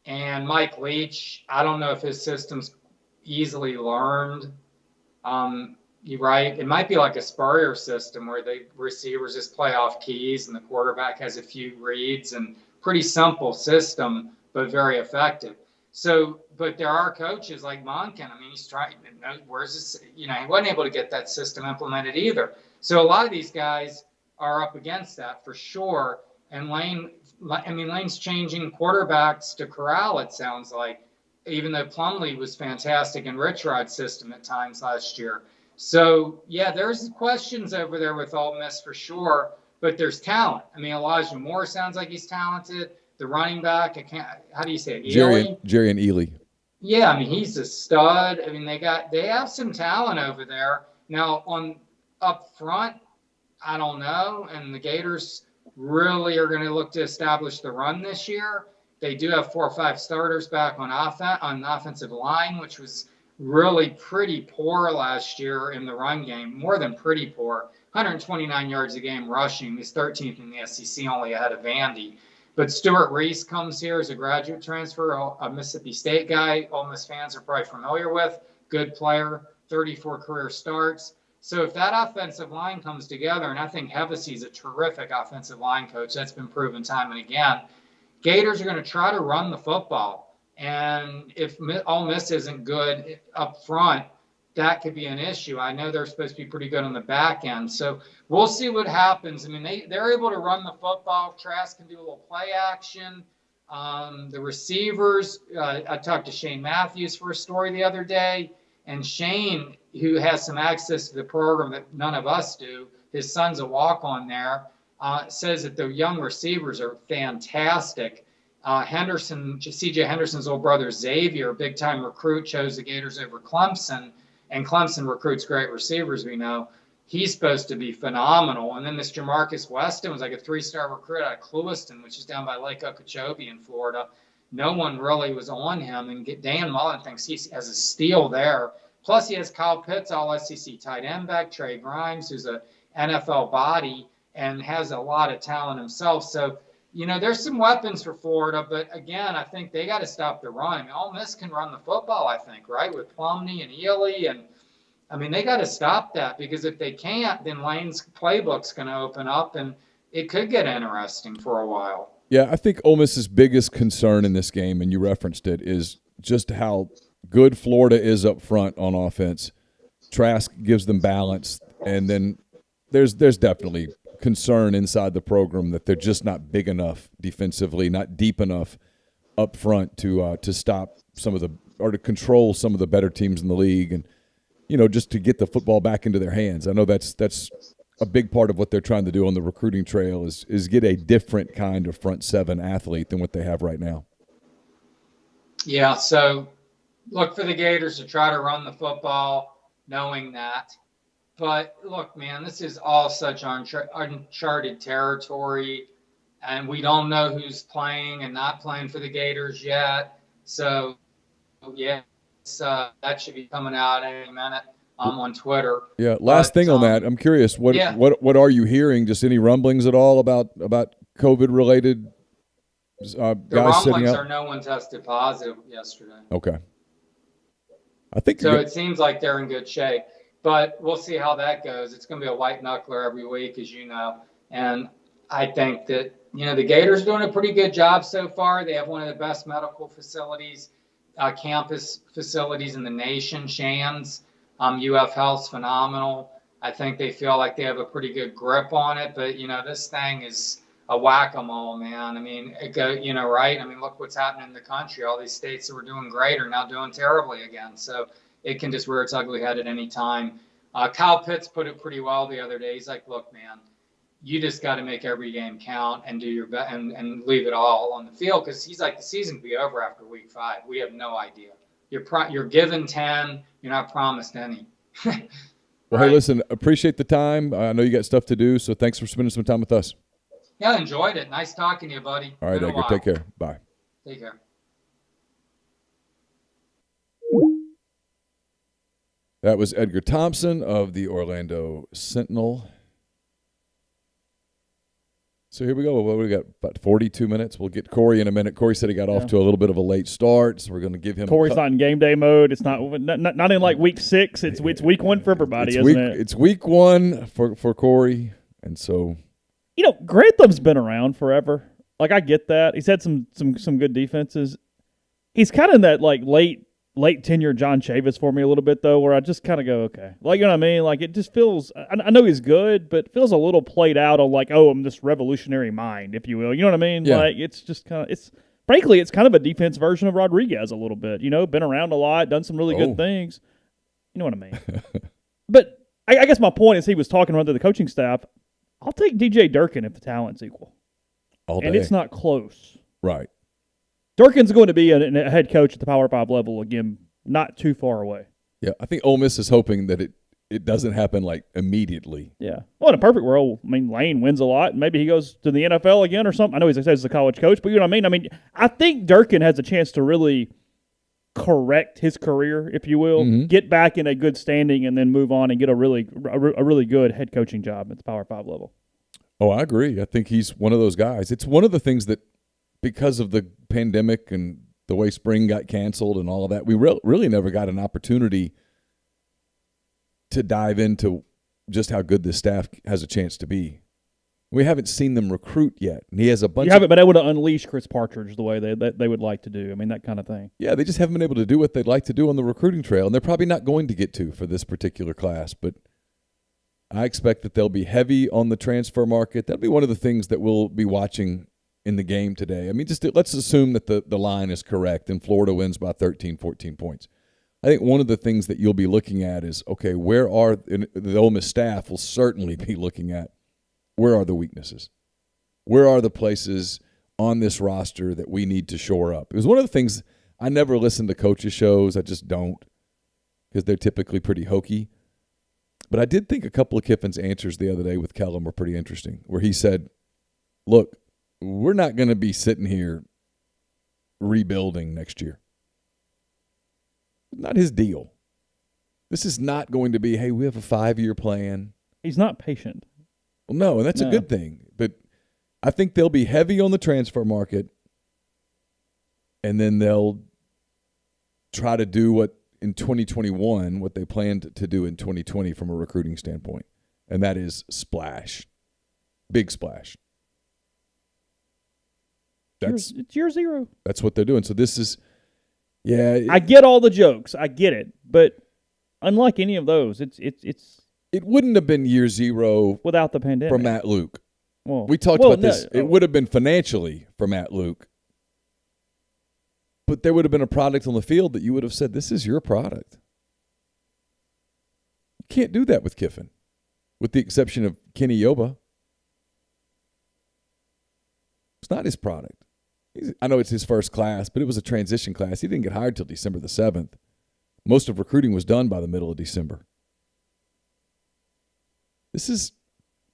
And Mike Leach, I don't know if his system's easily learned. You're right. It might be like a Spurrier system where the receivers just play off keys and the quarterback has a few reads, and pretty simple system, but very effective. So, but there are coaches like Monken. I mean, he's trying. Where's this? He wasn't able to get that system implemented either. So a lot of these guys are up against that for sure. And Lane's changing quarterbacks to corral, it sounds like, even though Plumlee was fantastic in Rich Rod's system at times last year. So, yeah, there's questions over there with Ole Miss for sure, but there's talent. I mean, Elijah Moore sounds like he's talented. The running back, how do you say it? Jerry and Ely. Yeah, I mean, he's a stud. I mean, they have some talent over there. Now, up front, I don't know. And the Gators really are going to look to establish the run this year. They do have 4 or 5 starters back on the offensive line, which was really pretty poor last year in the run game, more than pretty poor. 129 yards a game rushing. He's 13th in the SEC, only ahead of Vandy. But Stuart Reese comes here as a graduate transfer, a Mississippi State guy. Ole Miss fans are probably familiar with. Good player, 34 career starts. So if that offensive line comes together, and I think Hevesey's a terrific offensive line coach, that's been proven time and again, Gators are going to try to run the football. And if Ole Miss isn't good up front, that could be an issue. I know they're supposed to be pretty good on the back end. So we'll see what happens. I mean, they're able to run the football. Trask can do a little play action. The receivers, I talked to Shane Matthews for a story the other day. And Shane, who has some access to the program that none of us do, his son's a walk-on there, says that the young receivers are fantastic. C.J. Henderson's old brother Xavier, big-time recruit, chose the Gators over Clemson. And Clemson recruits great receivers, we know. He's supposed to be phenomenal. And then this Jamarcus Weston was like a 3-star recruit out of Clewiston, which is down by Lake Okeechobee in Florida. No one really was on him. And Dan Mullen thinks he has a steal there. Plus, he has Kyle Pitts, all-SEC tight end back, Trey Grimes, who's an NFL body and has a lot of talent himself. So, there's some weapons for Florida, but again, I think they got to stop the run. I mean, Ole Miss can run the football, I think, right, with Plumlee and Ely. And, I mean, they got to stop that because if they can't, then Lane's playbook's going to open up, and it could get interesting for a while. Yeah, I think Ole Miss's biggest concern in this game, and you referenced it, is just how good Florida is up front on offense. Trask gives them balance, and then there's definitely concern inside the program that they're just not big enough defensively, not deep enough up front to stop to control some of the better teams in the league, and just to get the football back into their hands. I know that's a big part of what they're trying to do on the recruiting trail is get a different kind of front seven athlete than what they have right now. Yeah, so look for the Gators to try to run the football, knowing that. But look, man, this is all such uncharted territory, and we don't know who's playing and not playing for the Gators yet. So, yeah, that should be coming out any minute on Twitter. Yeah, last thing on that, I'm curious, what are you hearing? Just any rumblings at all about COVID-related guys sitting out? The rumblings are no one tested positive yesterday. Okay. I think so. It seems like they're in good shape. But we'll see how that goes. It's going to be a white knuckler every week, as you know. And I think that, the Gators doing a pretty good job so far. They have one of the best medical facilities, campus facilities in the nation, Shands. UF Health's phenomenal. I think they feel like they have a pretty good grip on it. But, this thing is a whack-a-mole, man. I mean, right? I mean, look what's happening in the country. All these states that were doing great are now doing terribly again. So it can just rear its ugly head at any time. Kyle Pitts put it pretty well the other day. He's like, look, man, you just got to make every game count and do your best and leave it all on the field, because he's like, the season will be over after week 5. We have no idea. You're given 10. You're not promised any. Well, right? Hey, listen, appreciate the time. I know you got stuff to do, so thanks for spending some time with us. Yeah, enjoyed it. Nice talking to you, buddy. All right, Edgar, take care. Bye. Take care. That was Edgar Thompson of the Orlando Sentinel. So here we go. Well, we got about 42 minutes. We'll get Corey in a minute. Corey said he got off to a little bit of a late start, so we're going to give him. Corey's not in game day mode. It's not in like week 6. It's week 1 for everybody, isn't it? It's week 1 for Corey, and so. Grantham's been around forever. Like, I get that. He's had some good defenses. He's kind of in that like late tenure John Chavis for me a little bit though, where I just kind of go, okay, like, you know what I mean? Like, it just feels. I know he's good, but it feels a little played out on like, oh, I'm this revolutionary mind, if you will. You know what I mean? Yeah. Like, it's just kind of frankly, it's kind of a defense version of Rodriguez a little bit. You know, been around a lot, done some really good things. You know what I mean? But I guess my point is he was talking around to the coaching staff. I'll take DJ Durkin if the talent's equal. All day. And it's not close. Right. Durkin's going to be a head coach at the Power 5 level again, not too far away. Yeah, I think Ole Miss is hoping that it doesn't happen like immediately. Yeah. Well, in a perfect world, I mean, Lane wins a lot. Maybe he goes to the NFL again or something. I know he's a college coach, but you know what I mean? I mean, I think Durkin has a chance to really correct his career, if you will, get back in a good standing, and then move on and get a really good head coaching job at the Power 5 level. Oh, I agree. I think he's one of those guys. It's one of the things that, because of the pandemic and the way spring got canceled and all of that, we really never got an opportunity to dive into just how good this staff has a chance to be. We haven't seen them recruit yet, and he has a bunch. You haven't been able to unleash Chris Partridge the way they would like to do. I mean, that kind of thing. Yeah, they just haven't been able to do what they'd like to do on the recruiting trail, and they're probably not going to get to for this particular class. But I expect that they'll be heavy on the transfer market. That'll be one of the things that we'll be watching in the game today. I mean, let's assume that the line is correct and Florida wins by 13, 14 points. I think one of the things that you'll be looking at is, okay, the Ole Miss staff will certainly be looking at, where are the weaknesses? Where are the places on this roster that we need to shore up? It was one of the things, I never listen to coaches' shows. I just don't, because they're typically pretty hokey. But I did think a couple of Kiffin's answers the other day with Kellum were pretty interesting, where he said, look, we're not going to be sitting here rebuilding next year. Not his deal. This is not going to be, hey, we have a 5-year plan. He's not patient. Well, no, and that's a good thing. But I think they'll be heavy on the transfer market, and then they'll try to do what they planned to do in 2020 from a recruiting standpoint, and that is splash. Big splash. It's year zero. That's what they're doing. So this is, yeah. I get all the jokes. I get it. But unlike any of those, it wouldn't have been year zero without the pandemic for Matt Luke. Well, we talked about this. It would have been financially for Matt Luke, but there would have been a product on the field that you would have said, this is your product. You can't do that with Kiffin, with the exception of Kenny Yoba. It's not his product. I know it's his first class, but it was a transition class. He didn't get hired till December the 7th. Most of recruiting was done by the middle of December. This is...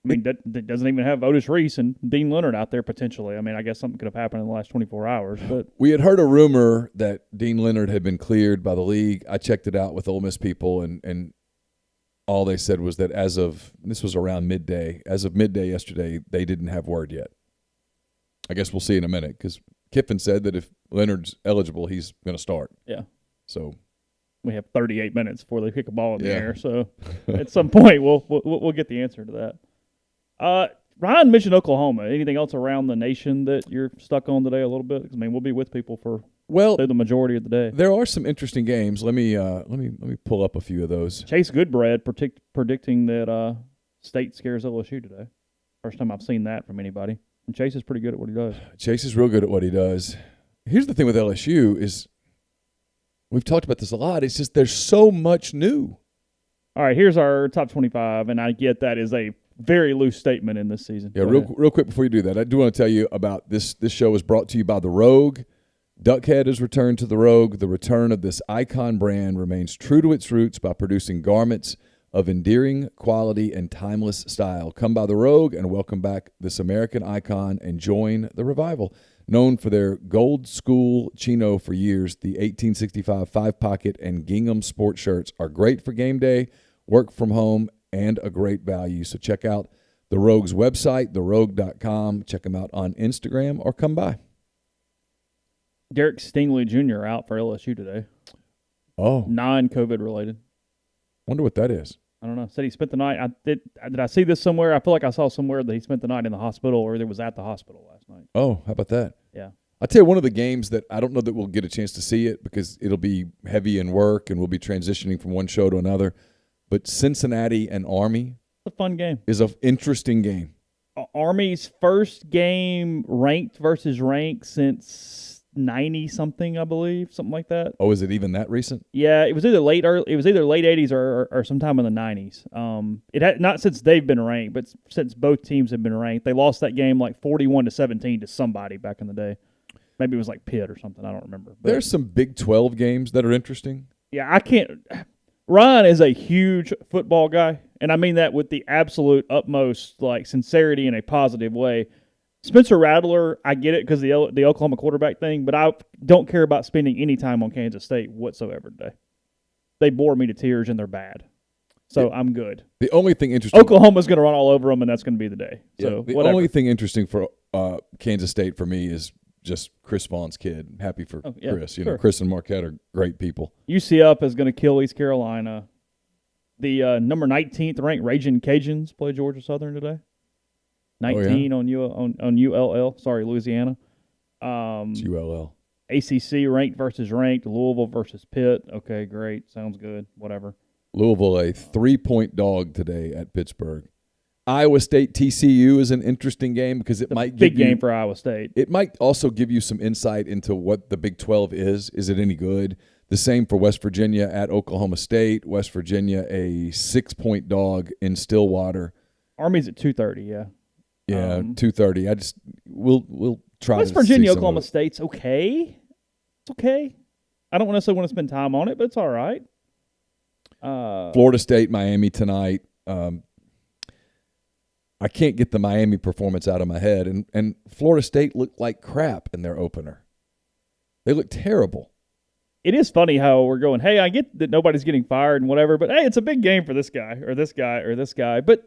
I mean, that doesn't even have Otis Reese and Dean Leonard out there potentially. I mean, I guess something could have happened in the last 24 hours. But we had heard a rumor that Dean Leonard had been cleared by the league. I checked it out with Ole Miss people, and all they said was that this was around midday, as of midday yesterday, they didn't have word yet. I guess we'll see in a minute, because Kiffin said that if Leonard's eligible, he's going to start. Yeah. So we have 38 minutes before they kick a ball in the air. So at some point, we'll get the answer to that. Ryan mentioned Oklahoma. Anything else around the nation that you're stuck on today a little bit? I mean, we'll be with people for the majority of the day. There are some interesting games. Let me pull up a few of those. Chase Goodbread predicting that State scares LSU today. First time I've seen that from anybody. And Chase is pretty good at what he does. Chase is real good at what he does. Here's the thing with LSU is, we've talked about this a lot, it's just there's so much new. All right, here's our top 25, and I get that is a very loose statement in this season. Yeah, real quick before you do that, I do want to tell you about this. This show is brought to you by The Rogue. Duckhead has returned to The Rogue. The return of this icon brand remains true to its roots by producing garments of endearing quality and timeless style. Come by The Rogue and welcome back this American icon and join the revival. Known for their gold school chino for years, the 1865 five-pocket and gingham sport shirts are great for game day, work from home, and a great value. So check out The Rogue's website, therogue.com. Check them out on Instagram or come by. Derek Stingley Jr. out for LSU today. Oh. Non-COVID related. Wonder what that is. I don't know. Said he spent the night. Did I see this somewhere? I feel like I saw somewhere that he spent the night in the hospital or he was at the hospital last night. Oh, how about that? Yeah. I'll tell you one of the games that I don't know that we'll get a chance to see it because it'll be heavy in work and we'll be transitioning from one show to another. But Cincinnati and Army It's a fun game. is an interesting game. Army's first game ranked versus ranked since 90-something, I believe, something like that. Oh, is it even that recent? Yeah, it was either late 80s or sometime in the 90s. It had not since they've been ranked, but since both teams have been ranked. They lost that game like 41-17 to somebody back in the day. Maybe it was like Pitt or something. I don't remember. But There's some Big 12 games that are interesting. yeah, I can't. Ryan is a huge football guy, and I mean that with the absolute utmost like sincerity in a positive way. Spencer Rattler, I get it because the Oklahoma quarterback thing, but I don't care about spending any time on Kansas State whatsoever today. They bore me to tears and they're bad, so I'm good. The only thing interesting, Oklahoma's going to run all over them, and that's going to be the day. So the whatever. only thing interesting for Kansas State for me is just Chris Vaughn's kid. Happy for Chris. You know, Chris and Marquette are great people. UCF is going to kill East Carolina. The number 19th ranked Raging Cajuns play Georgia Southern today. 19 on ULL. Sorry, Louisiana. It's ULL. ACC ranked versus ranked. Louisville versus Pitt. Okay, great. Sounds good. Whatever. Louisville a 3-point dog today at Pittsburgh. Iowa State TCU is an interesting game because it might give big game for Iowa State. It might also give you some insight into what the Big 12 is. Is it any good? The same for West Virginia at Oklahoma State. West Virginia a 6-point dog in Stillwater. Army's at 2:30. Yeah. Yeah, 2:30. We'll try. West Virginia, Oklahoma State's okay. It's okay. I don't necessarily want to spend time on it, but it's all right. Florida State, Miami tonight. I can't get the Miami performance out of my head, and Florida State looked like crap in their opener. They looked terrible. It is funny how we're going, hey, I get that nobody's getting fired and whatever, but hey, it's a big game for this guy or this guy or this guy. But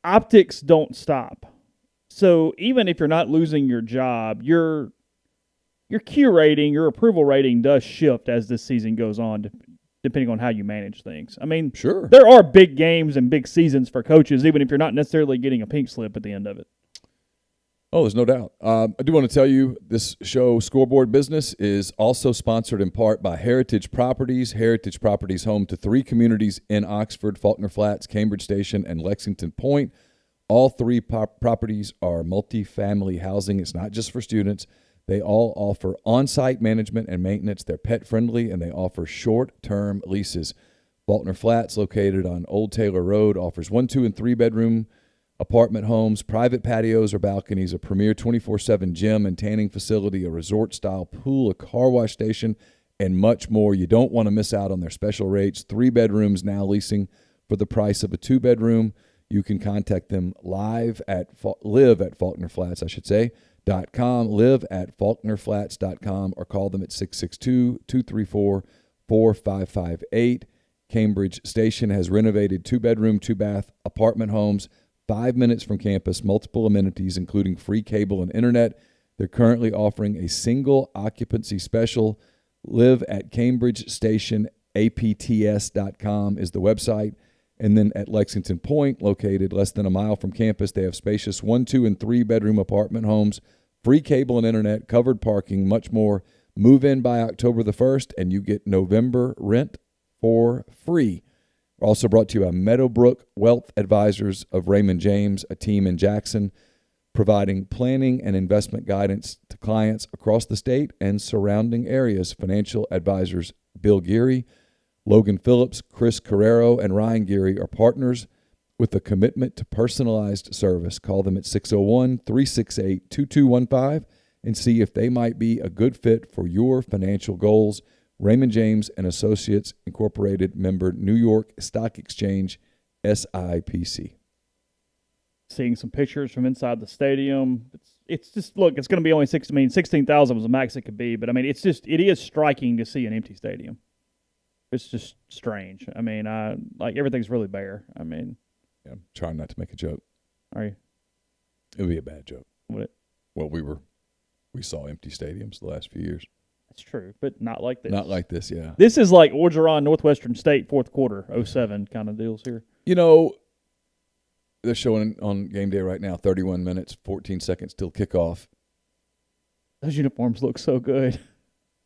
optics don't stop. So even if you're not losing your job, your Q rating, your approval rating does shift as this season goes on, depending on how you manage things. I mean, sure, there are big games and big seasons for coaches, even if you're not necessarily getting a pink slip at the end of it. Oh, there's no doubt. I do want to tell you this show, Scoreboard Business, is also sponsored in part by Heritage Properties. Heritage Properties, home to 3 communities in Oxford, Faulkner Flats, Cambridge Station, and Lexington Point. All 3 properties are multifamily housing. It's not just for students. They all offer on-site management and maintenance. They're pet-friendly, and they offer short-term leases. Faulkner Flats, located on Old Taylor Road, offers 1-, 2-, and 3-bedroom apartment homes, private patios or balconies, a premier 24/7 gym and tanning facility, a resort-style pool, a car wash station, and much more. You don't want to miss out on their special rates. 3 bedrooms now leasing for the price of a 2-bedroom. You can contact them live at faulknerflats.com, live at faulknerflats.com, or call them at 662-234-4558. Cambridge Station has renovated 2-bedroom, 2-bath apartment homes, 5 minutes from campus, multiple amenities, including free cable and internet. They're currently offering a single occupancy special. Live at Cambridge Station, apts.com is the website. And then at Lexington Point, located less than a mile from campus, they have spacious 1-, 2-, and 3-bedroom apartment homes, free cable and internet, covered parking, much more. Move in by October the 1st, and you get November rent for free. Also brought to you by Meadowbrook Wealth Advisors of Raymond James, a team in Jackson, providing planning and investment guidance to clients across the state and surrounding areas. Financial advisors Bill Geary, Logan Phillips, Chris Carrero, and Ryan Geary are partners with a commitment to personalized service. Call them at 601-368-2215 and see if they might be a good fit for your financial goals. Raymond James and Associates, Incorporated, member New York Stock Exchange, SIPC. Seeing some pictures from inside the stadium. It's just, look, it's going to be only 16,000 was the max it could be, but I mean, it is striking to see an empty stadium. It's just strange. I mean, like everything's really bare. I mean, yeah, I'm trying not to make a joke. Are you? It would be a bad joke. Would it? Well, we saw empty stadiums the last few years. That's true, but not like this. Not like this, yeah. This is like Orgeron, Northwestern State, fourth quarter, 07 kind of deals here. You know, they're showing on game day right now, 31 minutes, 14 seconds till kickoff. Those uniforms look so good.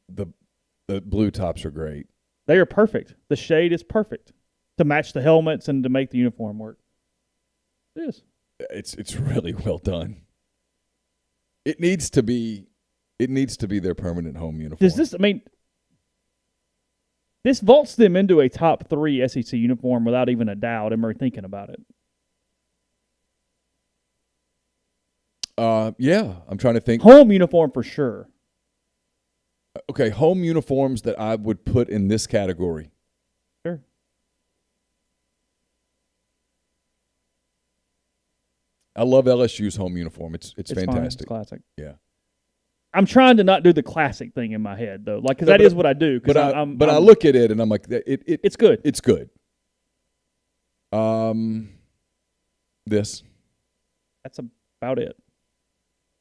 The blue tops are great. They are perfect. The shade is perfect to match the helmets and to make the uniform work. It is. It's really well done. It needs to be their permanent home uniform. Does this? I mean, this vaults them into a top 3 SEC uniform without even a doubt. And we're thinking about it. Yeah, I'm trying to think. Home uniform for sure. Okay, home uniforms that I would put in this category. Sure. I love LSU's home uniform. It's fine. fantastic. It's classic. Yeah. I'm trying to not do the classic thing in my head though, like because that is what I do. But I look at it and I'm like, it's good. It's good. This. That's about it.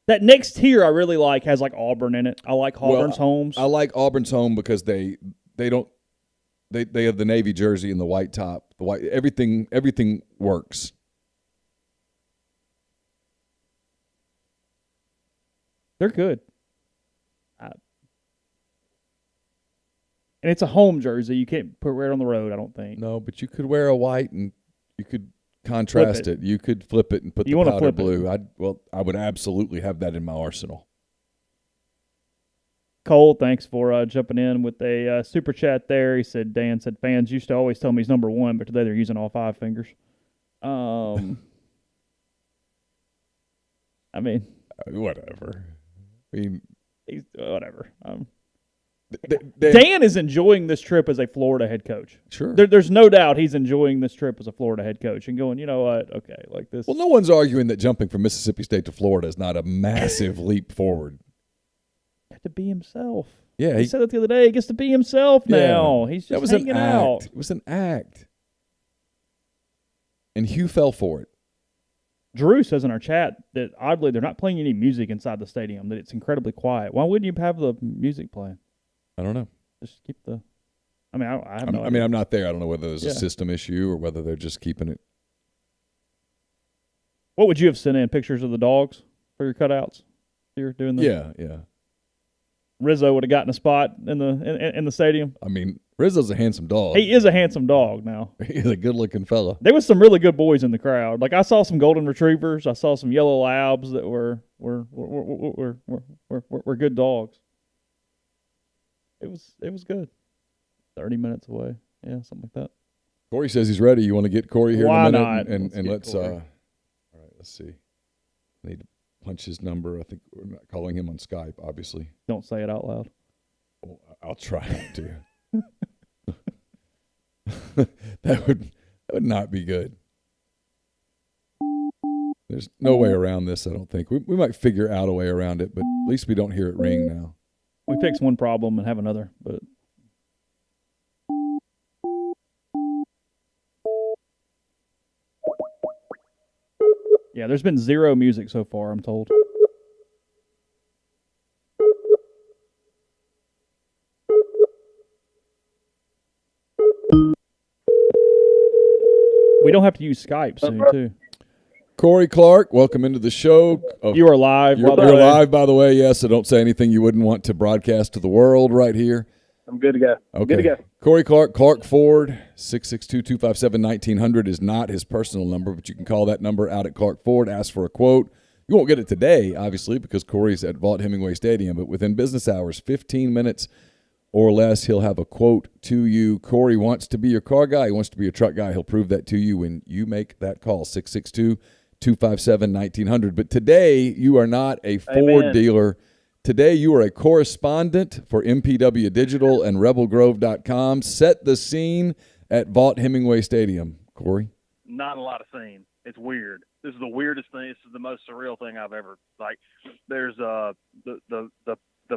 That next tier I really like has like Auburn in it. I like Auburn's homes. I like Auburn's home because they have the navy jersey and the white top. The white everything works. They're good. And it's a home jersey. You can't wear it on the road, I don't think. No, but you could wear a white and you could contrast it. You could flip it and put the powder blue. I would absolutely have that in my arsenal. Cole, thanks for jumping in with a super chat there. He said, Dan said, fans used to always tell me he's number 1, but today they're using all 5 fingers. I mean. Whatever. I mean. Whatever. Dan is enjoying this trip as a Florida head coach. Sure. There's no doubt he's enjoying this trip as a Florida head coach and going, you know what, okay, like this. Well, no one's arguing that jumping from Mississippi State to Florida is not a massive leap forward. He got to be himself. Yeah. He said it the other day. He gets to be himself now. He's just hanging out. It was an act. And Hugh fell for it. Drew says in our chat that, oddly, they're not playing any music inside the stadium, that it's incredibly quiet. Why wouldn't you have the music playing? I don't know. Just keep the. I mean, I have no idea. I mean, I'm not there. I don't know whether there's a system issue or whether they're just keeping it. What would you have sent in? Pictures of the dogs for your cutouts? You're doing the. Yeah. Rizzo would have gotten a spot in the stadium. I mean, Rizzo's a handsome dog. He is a handsome dog now. He's a good-looking fella. There was some really good boys in the crowd. Like I saw some golden retrievers. I saw some yellow labs that were good dogs. It was good. 30 minutes away. Yeah, something like that. Corey says he's ready. You want to get Corey here Why in a minute? not? And let's all right, let's see. I need to punch his number. I think we're not calling him on Skype, obviously. Don't say it out loud. Well, I'll try not to. That would not be good. There's no way around this, I don't think. We might figure out a way around it, but at least we don't hear it ring now. We fix one problem and have another, but yeah, there's been 0 music so far, I'm told. We don't have to use Skype soon, too. Corey Clark, welcome into the show. You are live. You're live, by the way, yes, so don't say anything you wouldn't want to broadcast to the world right here. I'm good to go. Okay. Good to go. Corey Clark, Clark Ford, 662-257-1900 is not his personal number, but you can call that number out at Clark Ford, ask for a quote. You won't get it today, obviously, because Corey's at Vaught Hemingway Stadium, but within business hours, 15 minutes or less, he'll have a quote to you. Corey wants to be your car guy. He wants to be your truck guy. He'll prove that to you when you make that call, 662-257-1900. But today, you are not a Ford dealer. Today, you are a correspondent for MPW Digital and RebelGrove.com. Set the scene at Vaught Hemingway Stadium. Corey? Not a lot of scene. It's weird. This is the weirdest thing. This is the most surreal thing I've ever, like, there's the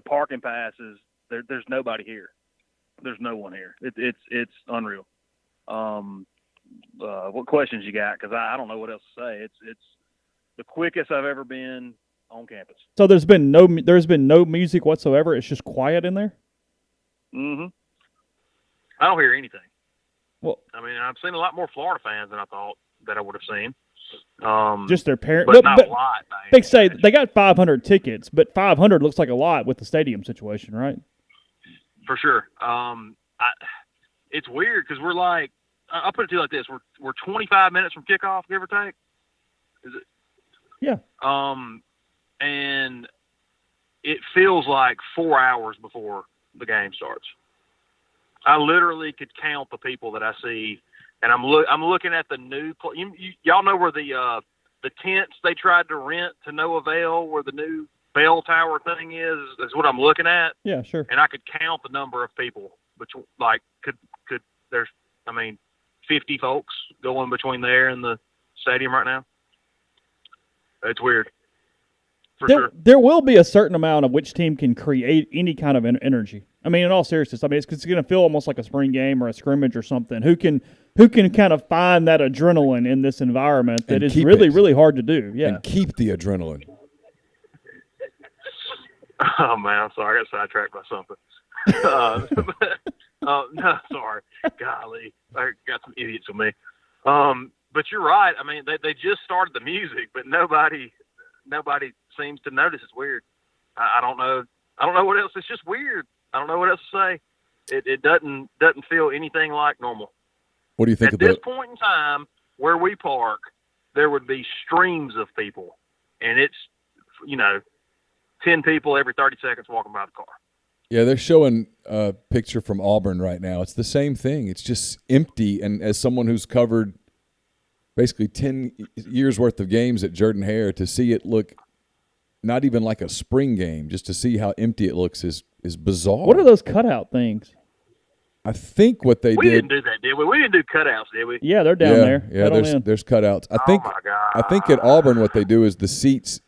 parking passes. There's nobody here. There's no one here. It's unreal. What questions you got? Because I don't know what else to say. It's the quickest I've ever been on campus. So there's been no music whatsoever. It's just quiet in there. Mm-hmm. I don't hear anything. Well, I mean, I've seen a lot more Florida fans than I thought that I would have seen. Just their parents. but not a lot. They say they got 500 tickets, but 500 looks like a lot with the stadium situation, right? For sure. It's weird because we're like, I'll put it to you like this: we're 25 minutes from kickoff, give or take. Is it? Yeah. And it feels like 4 hours before the game starts. I literally could count the people that I see, and I'm looking at the new. Y'all know where the tents they tried to rent to no avail, where the new bell tower thing is what I'm looking at. Yeah, sure. And I could count the number of people, could there's 50 folks going between there and the stadium right now. It's weird. For sure. There will be a certain amount of which team can create any kind of energy. I mean, in all seriousness, it's going to feel almost like a spring game or a scrimmage or something. Who can kind of find that adrenaline in this environment that is really, really hard to do? Yeah, and keep the adrenaline. Oh man, I'm sorry, I got sidetracked by something. No, sorry. Golly, I got some idiots with me. But you're right. I mean, they just started the music, but nobody seems to notice. It's weird. I don't know what else. It's just weird. I don't know what else to say. It doesn't feel anything like normal. What do you think at this point in time where we park? There would be streams of people, and it's 10 people every 30 seconds walking by the car. Yeah, they're showing a picture from Auburn right now. It's the same thing. It's just empty. And as someone who's covered basically 10 years worth of games at Jordan-Hare, to see it look not even like a spring game, just to see how empty it looks is bizarre. What are those cutout things? I think what they did. We didn't do that, did we? We didn't do cutouts, did we? Yeah, they're down there. Yeah, there's cutouts. Oh my God. I think at Auburn what they do is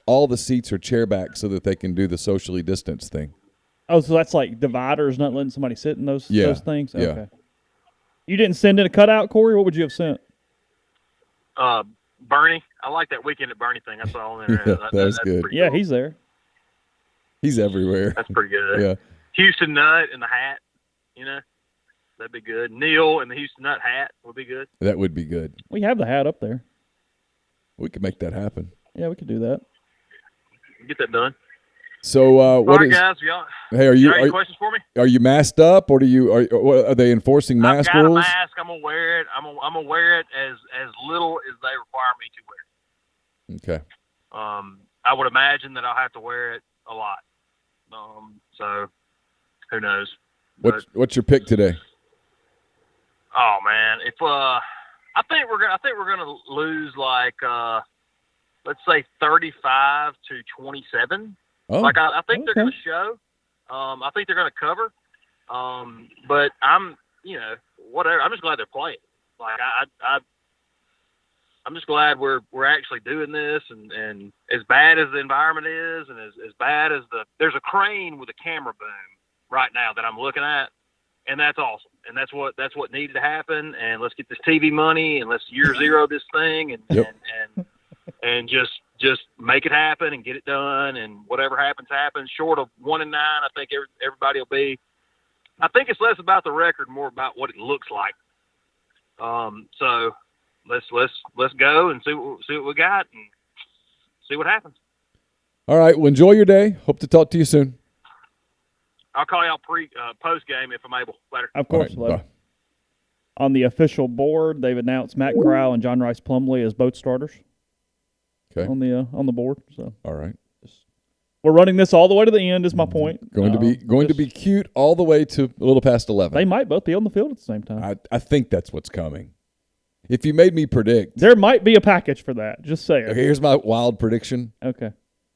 all the seats are chair back so that they can do the socially distanced thing. Oh, so that's like dividers, not letting somebody sit in those things? Yeah. Okay. You didn't send in a cutout, Corey? What would you have sent? Bernie. I like that Weekend at Bernie thing I saw on there. Yeah, that's good. Yeah, cool. he's there. He's everywhere. That's pretty good. Yeah. Houston Nut in the hat, that'd be good. Neal in the Houston Nut hat would be good. That would be good. We have the hat up there. We could make that happen. Yeah, we could do that. Get that done. So, all right, guys, y'all. Hey, are any questions for me? Are you masked up, or are they enforcing mask rules? I've got a mask. I'm gonna wear it. I'm gonna wear it as little as they require me to wear it. Okay. I would imagine that I'll have to wear it a lot. So who knows? What's your pick today? Oh man, if I think we're gonna lose like let's say 35-27. Oh, I think they're going to show. I think they're going to cover. But I'm, whatever. I'm just glad they're playing. Like I'm just glad we're actually doing this. And as bad as the environment is, and as bad as there's a crane with a camera boom right now that I'm looking at, and that's awesome. And that's what needed to happen. And let's get this TV money and let's year zero this thing and just make it happen and get it done, and whatever happens. Short of 1-9, I think everybody will be. I think it's less about the record, more about what it looks like. So let's go and see what we got and see what happens. All right. Well, enjoy your day. Hope to talk to you soon. I'll call y'all post game if I'm able. Later. Of course. All right, on the official board, they've announced Matt Corral and John Rice Plumlee as both starters. Okay. On the board. So all right. We're running this all the way to the end. Is my point. Going to be cute all the way to a little past 11. They might both be on the field at the same time. I think that's what's coming. If you made me predict, there might be a package for that. Just say it. Okay, here's my wild prediction. Okay.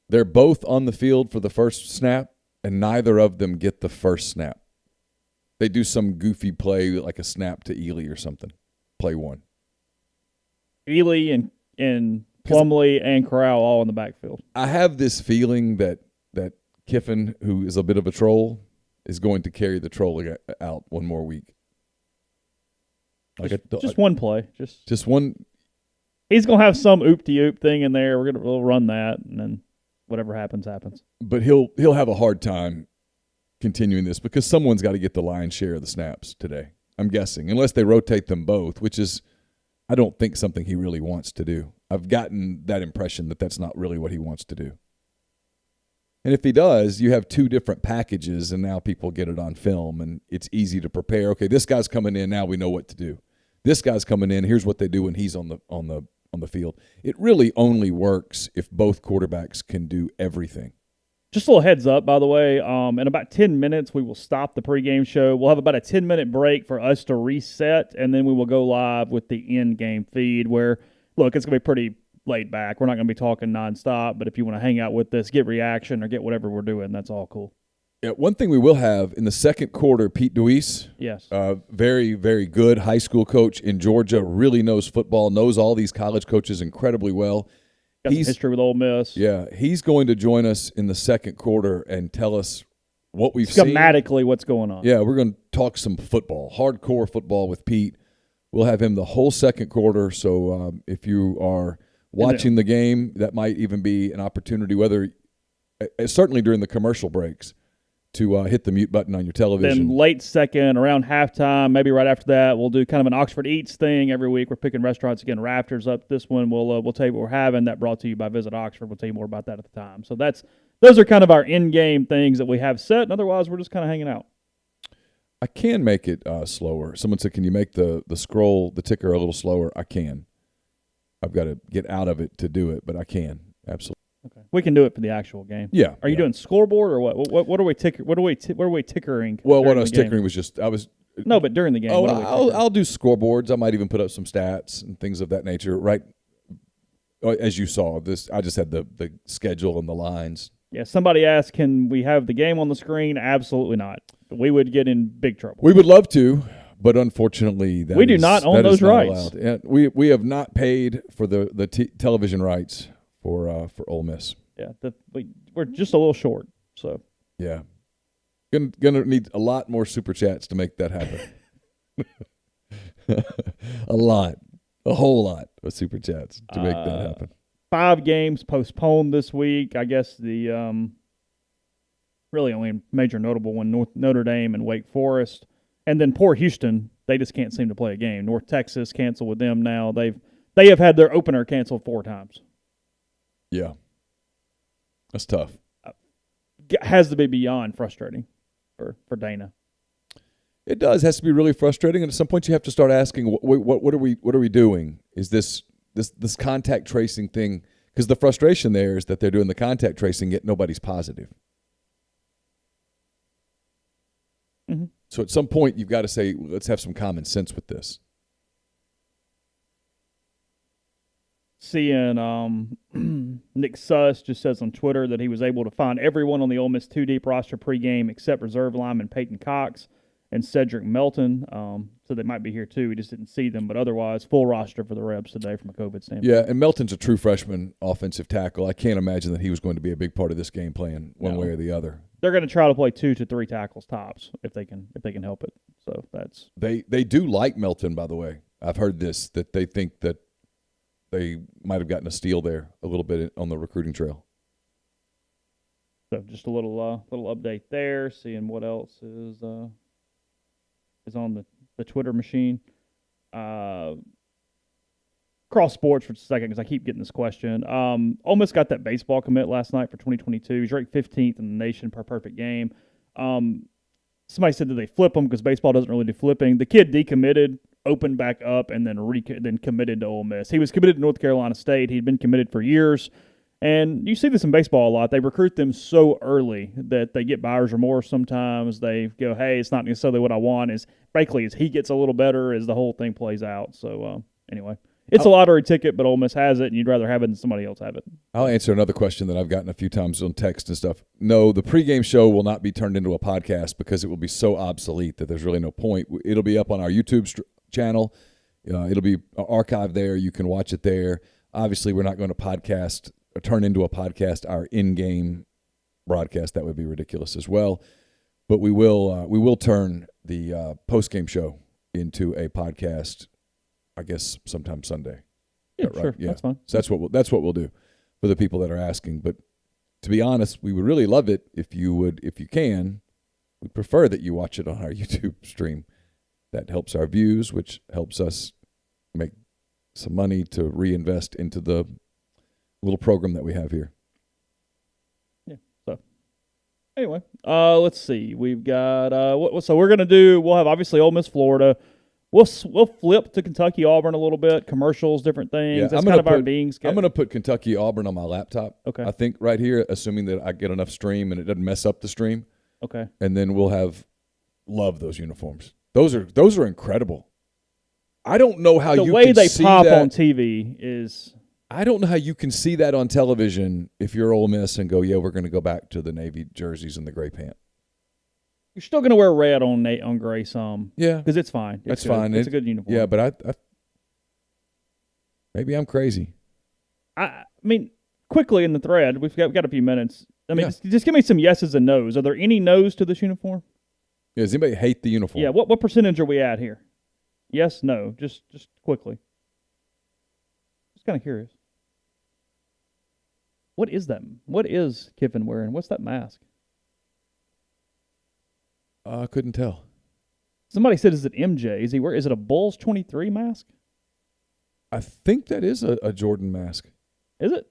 They're both on the field for the first snap, and neither of them get the first snap. They do some goofy play like a snap to Ely or something. Play one. Ely and Plumlee and Corral all in the backfield. I have this feeling that Kiffin, who is a bit of a troll, is going to carry the trolling out one more week. Just one play. Just one. He's going to have some oop-de-oop thing in there. We'll run that, and then whatever happens, happens. But he'll have a hard time continuing this because someone's got to get the lion's share of the snaps today, I'm guessing, unless they rotate them both, which is I don't think something he really wants to do. I've gotten that impression that that's not really what he wants to do. And if he does, you have two different packages, and now people get it on film, and it's easy to prepare. Okay, this guy's coming in, now we know what to do. This guy's coming in, here's what they do when he's on the field. It really only works if both quarterbacks can do everything. Just a little heads up, by the way. In about 10 minutes, we will stop the pregame show. We'll have about a 10-minute break for us to reset, and then we will go live with the in-game feed where, look, it's going to be pretty laid back. We're not going to be talking nonstop, but if you want to hang out with us, get reaction or get whatever we're doing, that's all cool. Yeah, one thing we will have in the second quarter, Pete Deweese, yes, very, very good high school coach in Georgia, really knows football, knows all these college coaches incredibly well. Got some history with Ole Miss. Yeah, he's going to join us in the second quarter and tell us what we've seen. Schematically, what's going on. Yeah, we're going to talk some football, hardcore football with Pete. We'll have him the whole second quarter, so if you are watching the game, that might even be an opportunity, whether certainly during the commercial breaks, to hit the mute button on your television. Then late second, around halftime, maybe right after that, we'll do kind of an Oxford Eats thing every week. We're picking restaurants again. Rafters up this one. We'll tell you what we're having. That brought to you by Visit Oxford. We'll tell you more about that at the time. So those are kind of our in-game things that we have set. And otherwise, we're just kind of hanging out. I can make it slower. Someone said, "Can you make the ticker a little slower?" I can. I've got to get out of it to do it, but I can absolutely. Okay, we can do it for the actual game. Yeah. Are you doing scoreboard or what? What are we tickering? Well, what I was tickering was just no, but during the game. Oh, I'll do scoreboards. I might even put up some stats and things of that nature. Right, as you saw, I just had the schedule and the lines. Yeah. Somebody asked, "Can we have the game on the screen?" Absolutely not. We would get in big trouble. We would love to, but unfortunately, we do not own those rights. Yeah, we have not paid for the television rights for Ole Miss. Yeah, we're just a little short. So yeah, gonna need a lot more super chats to make that happen. a whole lot of super chats to make that happen. 5 games postponed this week. I guess the really only major notable one: Notre Dame and Wake Forest, and then poor Houston. They just can't seem to play a game. North Texas canceled with them now. They have had their opener canceled 4 times. Yeah, that's tough. Has to be beyond frustrating for Dana. It does. It has to be really frustrating, and at some point you have to start asking, what are we doing? Is this contact tracing thing? Because the frustration there is that they're doing the contact tracing, yet nobody's positive. Mm-hmm. So at some point you've got to say, let's have some common sense with this. Seeing Nick Suss just says on Twitter that he was able to find everyone on the Ole Miss 2-deep roster pregame except reserve lineman Peyton Cox and Cedric Melton. So they might be here too. We just didn't see them, but otherwise full roster for the Rebs today from a COVID standpoint. Yeah, and Melton's a true freshman offensive tackle. I can't imagine that he was going to be a big part of this game plan one way or the other. They're going to try to play 2 to 3 tackles tops if they can help it. So that's they do like Melton, by the way. I've heard this, that they think that they might have gotten a steal there a little bit on the recruiting trail. So just a little update there. Seeing what else is on the Twitter machine. Cross sports for just a second because I keep getting this question. Ole Miss got that baseball commit last night for 2022. He's ranked 15th in the nation per perfect game. Somebody said that they flip him because baseball doesn't really do flipping. The kid decommitted, opened back up, and then committed to Ole Miss. He was committed to North Carolina State. He'd been committed for years. And you see this in baseball a lot. They recruit them so early that they get buyer's remorse sometimes. They go, hey, it's not necessarily what I want. Frankly, as he gets a little better, as the whole thing plays out. So, anyway. It's a lottery ticket, but Ole Miss has it, and you'd rather have it than somebody else have it. I'll answer another question that I've gotten a few times on text and stuff. No, the pregame show will not be turned into a podcast because it will be so obsolete that there's really no point. It'll be up on our YouTube channel. It'll be archived there. You can watch it there. Obviously, we're not going to turn into a podcast our in-game broadcast. That would be ridiculous as well. But we will turn the post-game show into a podcast, I guess sometime Sunday. Yeah, right? Sure. Yeah. That's fine. So that's what we'll do for the people that are asking. But to be honest, we would really love it if you can. We'd prefer that you watch it on our YouTube stream. That helps our views, which helps us make some money to reinvest into the little program that we have here. Yeah. So anyway, let's see. We've got so we're gonna do. We'll have obviously Ole Miss, Florida. We'll flip to Kentucky, Auburn a little bit. Commercials, different things. Yeah, That's kind of our being schedule. I'm going to put Kentucky, Auburn on my laptop. Okay. I think right here, assuming that I get enough stream and it doesn't mess up the stream. Okay. And then we'll love those uniforms. Those are incredible. I don't know how the you way can they see pop that on TV is. I don't know how you can see that on television if you're Ole Miss and go, yeah, we're going to go back to the navy jerseys and the gray pant. You're still going to wear red on gray some. Yeah. Because it's fine. That's good. fine. It's a good uniform. Yeah, but I maybe I'm crazy. I mean, quickly in the thread, we've got a few minutes. I mean, Yeah. just give me some yeses and nos. Are there any nos to this uniform? Yeah, does anybody hate the uniform? Yeah. What percentage are we at here? Yes, no. Just quickly. Just kind of curious. What is that? What is Kiffin wearing? What's that mask? I couldn't tell. Somebody said, "Is it MJ? Is it a Bulls 23 mask? I think that is a Jordan mask. Is it?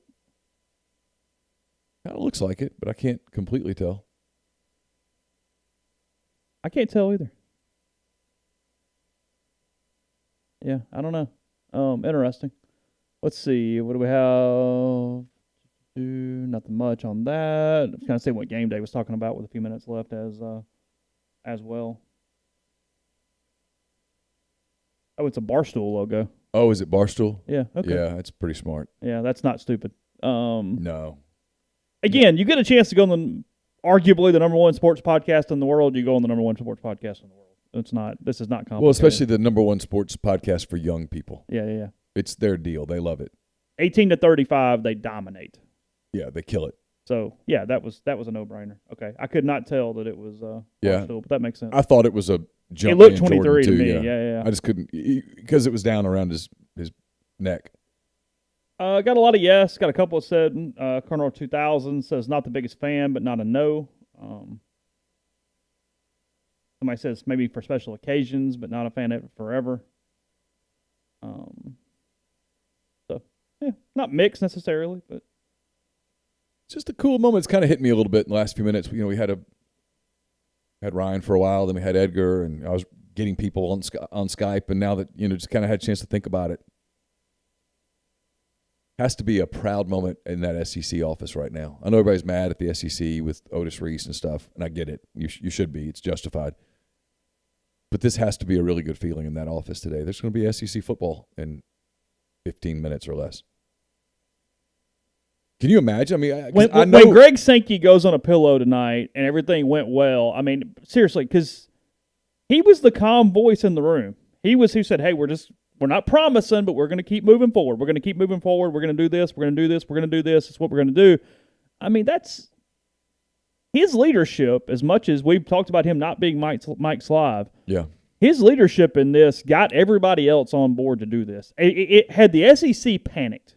Kind of looks like it, but I can't completely tell. I can't tell either. Yeah, I don't know. Interesting. Let's see. What do we have? Nothing much on that. I was kind of saying what game day was talking about with a few minutes left as well. Oh, it's a Barstool logo. Oh, is it Barstool? Yeah. Okay. Yeah, it's pretty smart. Yeah, that's not stupid. No. Again, you get a chance to go on arguably the number one sports podcast in the world. You go on the number one sports podcast in the world. This is not complicated. Well, especially the number one sports podcast for young people. Yeah. It's their deal. They love it. 18 to 35, they dominate. Yeah, they kill it. So yeah, that was a no-brainer. Okay, I could not tell that it was Yeah. Barstool, but that makes sense. I thought it was a jump. It looked in 23 Jordan to too, me. Yeah. I just couldn't because it was down around his neck. Got a lot of yes. Got a couple that said Colonel 2000 says not the biggest fan, but not a no. Somebody says maybe for special occasions, but not a fan of it forever. So yeah, not mixed necessarily, but It's just a cool moment. It's kind of hit me a little bit in the last few minutes. We had Ryan for a while, then we had Edgar, and I was getting people on Skype, and now that just kind of had a chance to think about it. Has to be a proud moment in that SEC office right now. I know everybody's mad at the SEC with Otis Reese and stuff, and I get it. You should be. It's justified. But this has to be a really good feeling in that office today. There's going to be SEC football in 15 minutes or less. Can you imagine? I mean, when Greg Sankey goes on a pillow tonight and everything went well, I mean, seriously, because he was the calm voice in the room. He said, hey, we're not promising, but we're going to keep moving forward. We're going to keep moving forward. We're going to do this. We're going to do this. We're going to do this. It's what we're going to do. I mean, that's his leadership, as much as we've talked about him not being Mike's live. Yeah. His leadership in this got everybody else on board to do this. It had the SEC panicked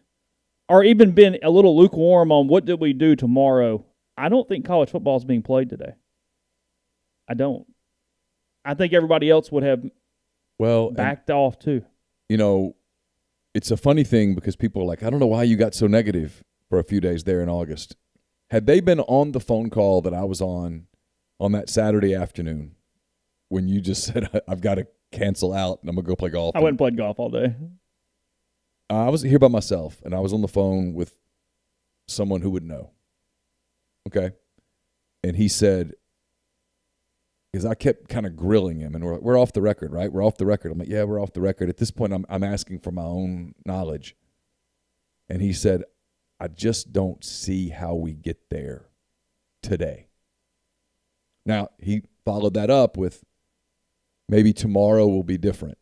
or even been a little lukewarm on what did we do tomorrow. I don't think college football is being played today. I don't. I think everybody else would have backed off too. It's a funny thing because people are like, I don't know why you got so negative for a few days there in August. Had they been on the phone call that I was on that Saturday afternoon when you just said, I've got to cancel out and I'm going to go play golf. I went and played golf all day. I was here by myself, and I was on the phone with someone who would know. Okay? And he said, because I kept kind of grilling him, and we're off the record, right? We're off the record. I'm like, yeah, we're off the record. At this point, I'm asking for my own knowledge. And he said, I just don't see how we get there today. Now, he followed that up with maybe tomorrow will be different.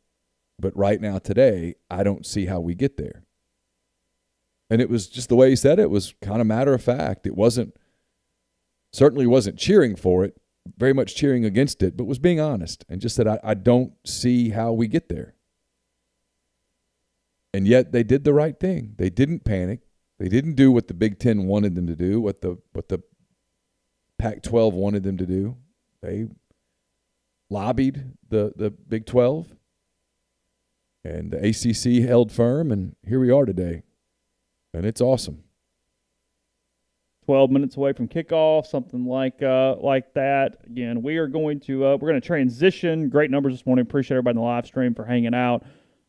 But right now, today, I don't see how we get there. And it was just the way he said it was kind of matter of fact. It certainly wasn't cheering for it, very much cheering against it, but was being honest and just said, I don't see how we get there. And yet they did the right thing. They didn't panic. They didn't do what the Big Ten wanted them to do, what the Pac-12 wanted them to do. They lobbied the Big 12. And the ACC held firm, and here we are today. And it's awesome. 12 minutes away from kickoff, something like that. Again, we're going to transition. Great numbers this morning. Appreciate everybody in the live stream for hanging out.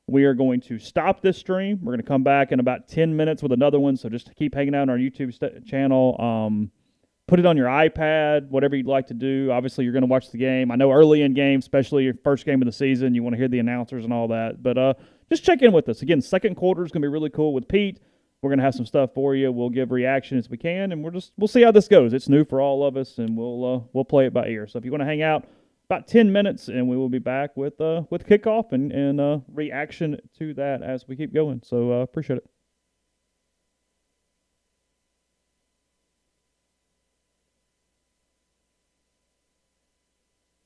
We are going to stop this stream. We're going to come back in about 10 minutes with another one, so just keep hanging out on our YouTube channel. Put it on your iPad, whatever you'd like to do. Obviously, you're going to watch the game. I know early in game, especially your first game of the season, you want to hear the announcers and all that. But just check in with us. Again, second quarter is going to be really cool with Pete. We're going to have some stuff for you. We'll give reaction as we can, and we'll see how this goes. It's new for all of us, and we'll play it by ear. So if you want to hang out, about 10 minutes, and we will be back with kickoff and reaction to that as we keep going. So appreciate it.